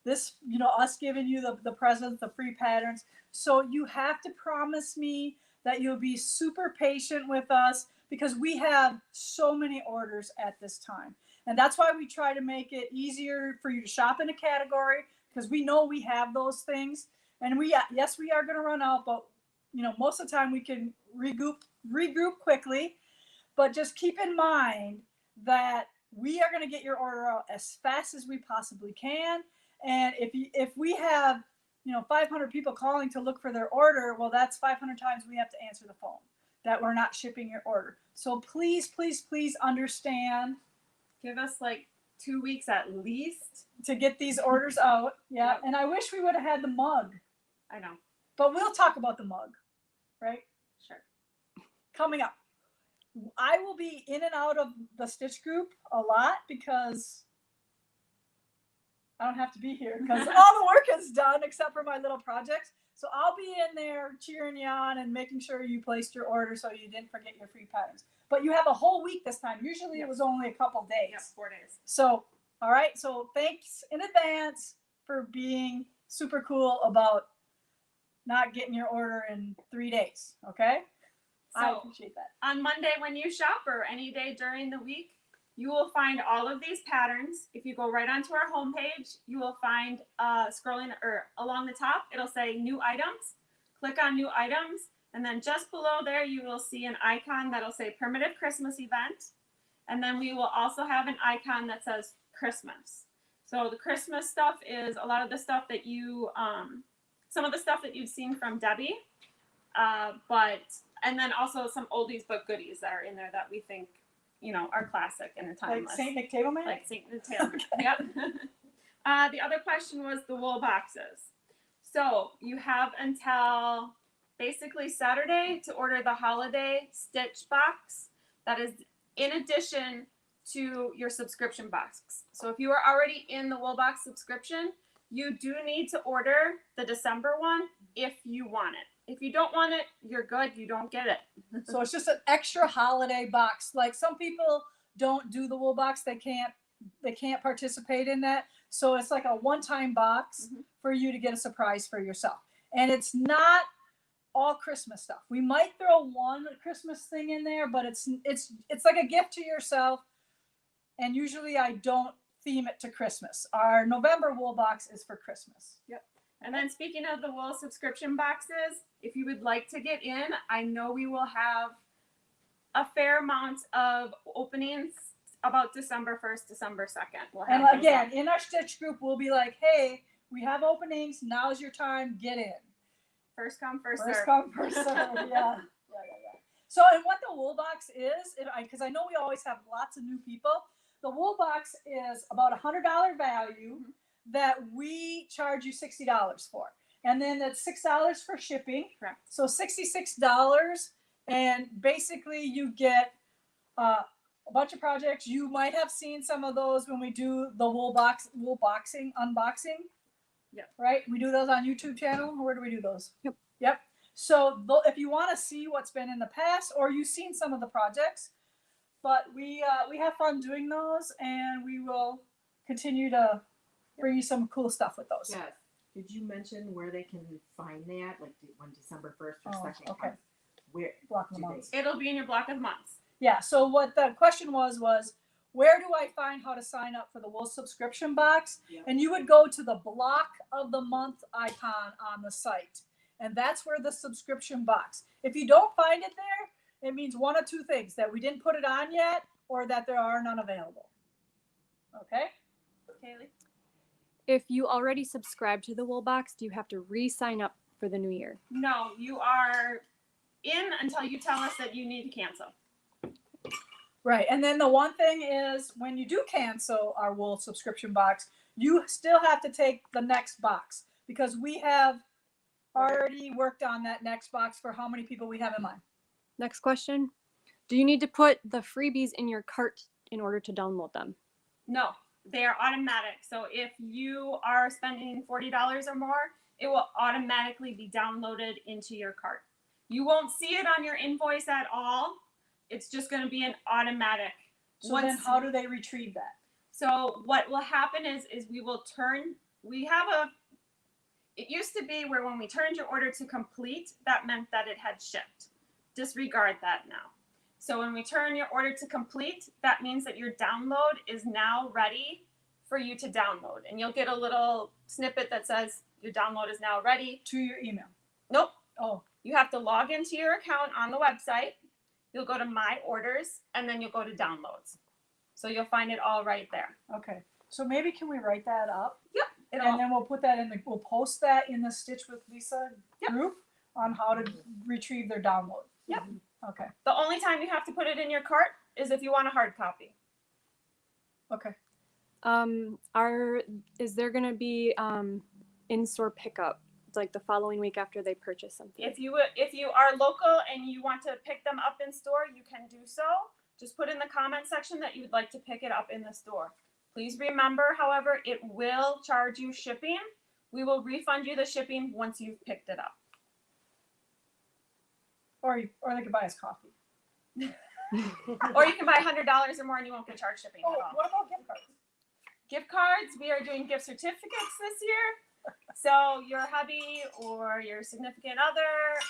This, us giving you the presents, the free patterns. So you have to promise me that you'll be super patient with us because we have so many orders at this time. And that's why we try to make it easier for you to shop in a category because we know we have those things. And yes, we are going to run out, but most of the time we can regroup quickly. But just keep in mind that we are going to get your order out as fast as we possibly can. And if we have 500 people calling to look for their order, well, that's 500 times we have to answer the phone that we're not shipping your order. So please understand. Give us like 2 weeks at least to get these orders out. Yeah. Yep. And I wish we would have had the mug. I know. But we'll talk about the mug, right? Sure. Coming up. I will be in and out of the Stitch group a lot because I don't have to be here because all the work is done except for my little projects. So I'll be in there cheering you on and making sure you placed your order so you didn't forget your free patterns. But you have a whole week this time. Usually it was only a couple days. Yep, 4 days. So, all right. So thanks in advance for being super cool about not getting your order in 3 days. Okay? I appreciate that. On Monday when you shop or any day during the week, you will find all of these patterns. If you go right onto our homepage, you will find scrolling or along the top, it'll say new items. Click on new items. And then just below there, you will see an icon that'll say Primitive Christmas Event. And then we will also have an icon that says Christmas. So the Christmas stuff is a lot of the stuff that you, some of the stuff that you've seen from Debbie. And then also some oldies but goodies that are in there that we think, are classic and timeless. Like St. Nick Table Man? Like St. Nick Table Man. Yep. The other question was the wool boxes. So you have until basically Saturday to order the holiday stitch box. That is in addition to your subscription box. So if you are already in the wool box subscription, you do need to order the December one if you want it. If you don't want it, you're good. You don't get it. So it's just an extra holiday box. Like some people don't do the wool box. They can't participate in that. So it's like a one-time box for you to get a surprise for yourself. And it's not all Christmas stuff. We might throw one Christmas thing in there, but it's like a gift to yourself. And usually I don't theme it to Christmas. Our November wool box is for Christmas. Yep. And then speaking of the wool subscription boxes, if you would like to get in, I know we will have a fair amount of openings about December 1st, December 2nd. We'll have And again, in our stitch group, we'll be like, hey, we have openings. Now's your time. Get in. first come, first First serve. come, first serve. Yeah. So, and what the wool box is, because I know we always have lots of new people, the wool box is about $100 value that we charge you $60 for. And then that's $6 for shipping. Correct. So $66. And basically you get a bunch of projects. You might have seen some of those when we do the wool boxing, unboxing. Yep. Right? We do those on YouTube channel. Where do we do those? Yep. So if you want to see what's been in the past, or you've seen some of the projects, but we have fun doing those, and we will continue to bring you some cool stuff with those. Yes. Did you mention where they can find that? Like when December 1st or 2nd okay. comes? Where Block of do the they? months. It'll be in your block of months. Yeah. So what the question was where do I find how to sign up for the wool subscription box? Yeah. And you would go to the block of the month icon on the site, and that's where the subscription box. If you don't find it there, it means one of two things: that we didn't put it on yet, or that there are none available. Okay. Kaylee? If you already subscribe to the wool box, do you have to re-sign up for the new year? No, you are in until you tell us that you need to cancel. Right. And then the one thing is when you do cancel our wool subscription box, you still have to take the next box, because we have already worked on that next box for how many people we have in mind. Next question. Do you need to put the freebies in your cart in order to download them? No, they are automatic. So if you are spending $40 or more, it will automatically be downloaded into your cart. You won't see it on your invoice at all. It's just going to be an automatic. So then how do they retrieve that? So what will happen is it used to be where when we turned your order to complete, that meant that it had shipped. Disregard that now. So when we turn your order to complete, that means that your download is now ready for you to download. And you'll get a little snippet that says your download is now ready. To your email. Nope. Oh, You have to log into your account on the website. You'll go to My Orders, and then you'll go to Downloads. So you'll find it all right there. okay. So maybe can we write that up? Yep. And then we'll put that we'll post that in the Stitch with Lisa Yep. group on how to retrieve their download. Yep. Okay. The only time you have to put it in your cart is if you want a hard copy. Okay. Is there going to be in-store pickup like the following week after they purchase something? If you are local and you want to pick them up in store, you can do so. Just put in the comment section that you would like to pick it up in the store. Please remember, however, it will charge you shipping. We will refund you the shipping once you've picked it up. Or they could buy us coffee. Or you can buy $100 or more and you won't get charged shipping Oh, at all. what about gift cards? Gift cards, we are doing gift certificates this year. So your hubby or your significant other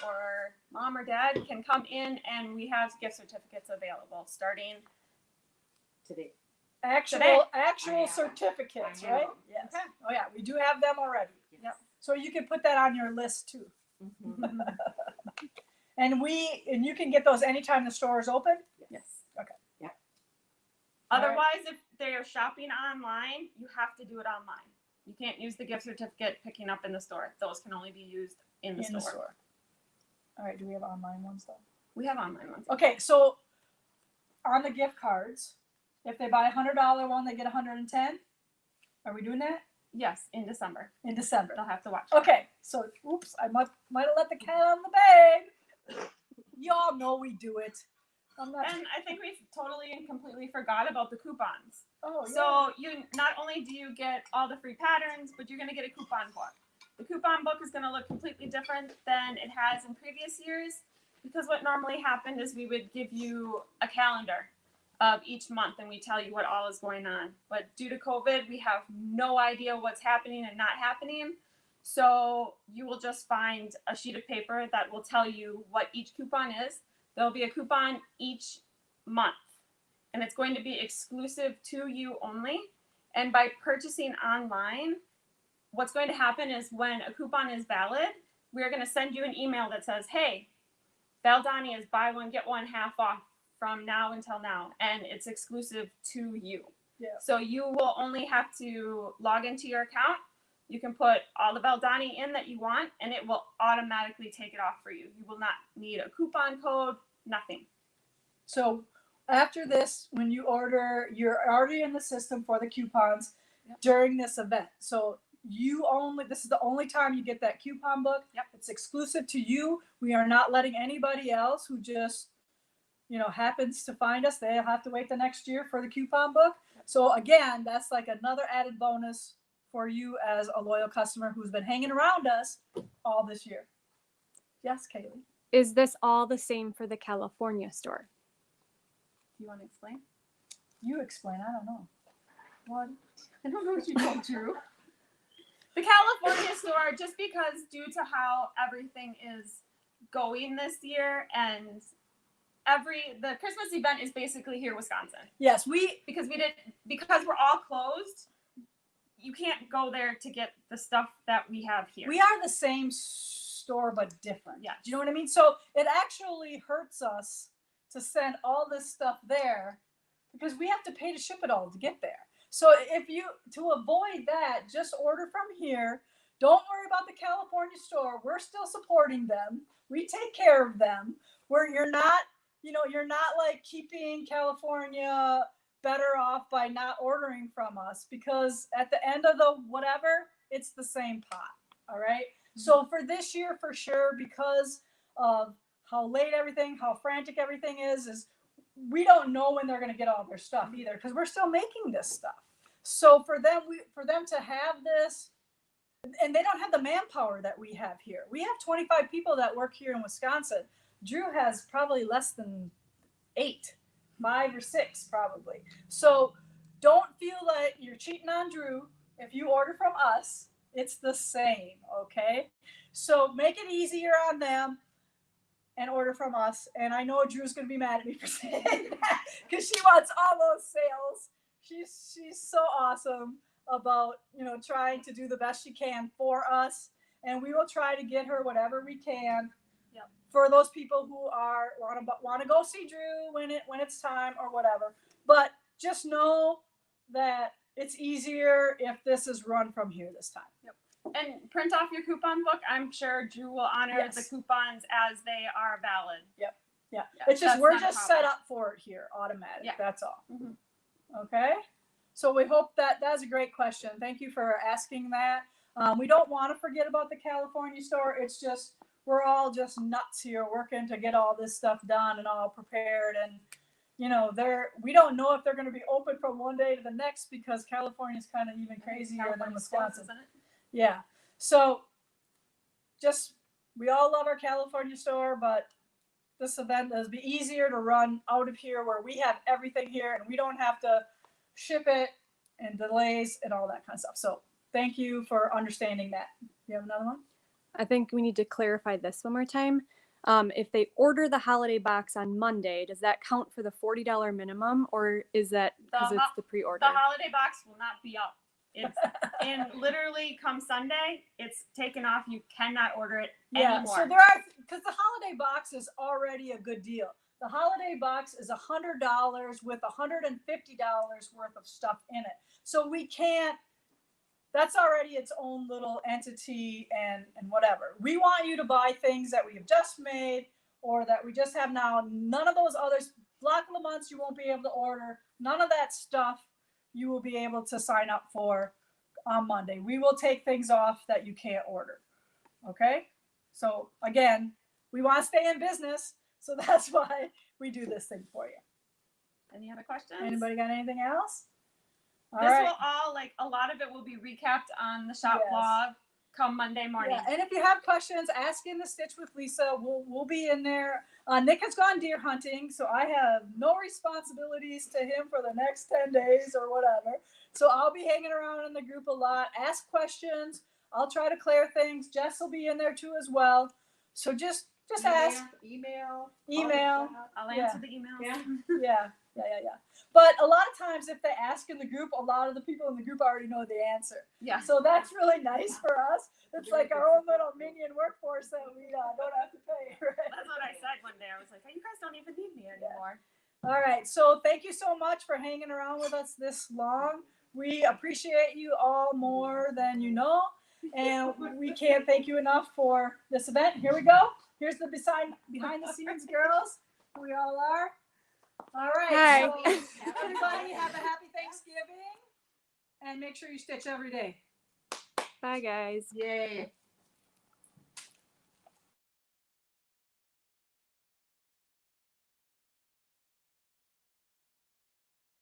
or mom or dad can come in and we have gift certificates available starting Today. Actual I have. certificates, I have. right? Yes. Okay. Oh yeah, we do have them already. Yes. So you can put that on your list too. Mhm. And you can get those anytime the store is open. Yes. Okay. Yeah. Otherwise, if they're shopping online, you have to do it online. You can't use the gift certificate picking up in the store. Those can only be used in the store. All right. Do we have online ones though? We have online ones. Okay. So on the gift cards, if they buy $100 one, they get 110. Are we doing that Yes, in December. in December? They'll have to watch. Okay. So oops, I might have let the cat out of the bag. Y'all know we do it. I'm not. And I think we totally and completely forgot about the coupons. Oh, yeah. So you not only do you get all the free patterns, but you're going to get a coupon book. The coupon book is going to look completely different than it has in previous years, because what normally happened is we would give you a calendar of each month and we tell you what all is going on. But due to COVID, we have no idea what's happening and not happening. So you will just find a sheet of paper that will tell you what each coupon is. There'll be a coupon each month, and it's going to be exclusive to you only. And by purchasing online, what's going to happen is when a coupon is valid, we're going to send you an email that says, hey, Valdani is buy one, get one half off from now until now, and it's exclusive to you. Yeah. So you will only have to log into your account. You can put all the Valdani in that you want, and it will automatically take it off for you. You will not need a coupon code, nothing. So after this, when you order, you're already in the system for the coupons Yep. during this event. So this is the only time you get that coupon book. Yep. It's exclusive to you. We are not letting anybody else who just, happens to find us. They'll have to wait the next year for the coupon book. So again, that's like another added bonus for you as a loyal customer who's been hanging around us all this year. Yes, Kaylee. Is this all the same for the California store? Do you want to explain? You explain. I don't know. What? I don't know what you told Drew. The California store, just because due to how everything is going this year, and the Christmas event is basically here in Wisconsin. Yes, Because we're all closed, you can't go there to get the stuff that we have here. we are the same store but different. Yes. Do you know what I mean? So it actually hurts us to send all this stuff there because we have to pay to ship it all to get there. So to avoid that, just order from here. Don't worry about the California store. We're still supporting them. We take care of them. You're not like keeping California better off by not ordering from us, because at the end of the whatever, it's the same pot. All right. Mm-hmm. So for this year, for sure, because of how late everything, how frantic everything is we don't know when they're going to get all their stuff either, because we're still making this stuff. So for them to have this, and they don't have the manpower that we have here. We have 25 people that work here in Wisconsin. Drew has probably less than 8, 5 or 6 probably. So don't feel like you're cheating on Drew. If you order from us, it's the same, okay? So make it easier on them and order from us. And I know Drew's going to be mad at me for saying that because she wants all those sales. She's so awesome about, trying to do the best she can for us. And we will try to get her whatever we can. Yep. For those people who want to go see Drew when it's time or whatever. But just know that it's easier if this is run from here this time. Yep. And print off your coupon book. I'm sure Drew will honor the coupons as they are valid. Yep. Yeah. Yeah, It's just, that's we're not a just problem. set up for it here, automatic. Yeah. That's all. Mhm. Okay. So we hope that's a great question. Thank you for asking that. We don't want to forget about the California store. It's just, we're all just nuts here working to get all this stuff done and all prepared. And, we don't know if they're going to be open from one day to the next, because California's kind of even crazier than Wisconsin. Isn't it? Yeah. So we all love our California store, but this event is be easier to run out of here where we have everything here and we don't have to ship it and delays and all that kind of stuff. So thank you for understanding that. You have another one? I think we need to clarify this one more time. If they order the holiday box on Monday, does that count for the $40 minimum, or is that because it's the pre-order? The holiday box will not be up. It's and literally come Sunday, it's taken off. You cannot order it anymore. So because the holiday box is already a good deal. The holiday box is $100 with $150 worth of stuff in it. So we can't. That's already its own little entity and whatever. We want you to buy things that we have just made or that we just have now. None of those others, Block of the Months, you won't be able to order. None of that stuff you will be able to sign up for on Monday. We will take things off that you can't order. Okay? So again, we want to stay in business. So that's why we do this thing for you. Any other questions? Anybody got anything else? All This right. will all, like, a lot of it will be recapped on the shop Yes. blog come Monday morning. Yeah, and if you have questions, ask in the Stitch with Lisa. We'll be in there. Nick has gone deer hunting, so I have no responsibilities to him for the next 10 days or whatever. So I'll be hanging around in the group a lot. Ask questions. I'll try to clear things. Jess will be in there too as well. So just ask. Email. I'll Yeah. answer the emails. Yeah. Yeah. But a lot of times, if they ask in the group, a lot of the people in the group already know the answer. Yeah. So that's really nice for us. It's like our own little minion workforce that we don't have to pay. Right? That's what I said one day. I was like, oh, you guys don't even need me anymore. All right. So thank you so much for hanging around with us this long. We appreciate you all more than you know. And we can't thank you enough for this event. Here we go. Here's the behind the scenes girls. Who we all are. All right. Hi. So everybody have a happy Thanksgiving. And make sure you stitch every day. Bye, guys. Yay.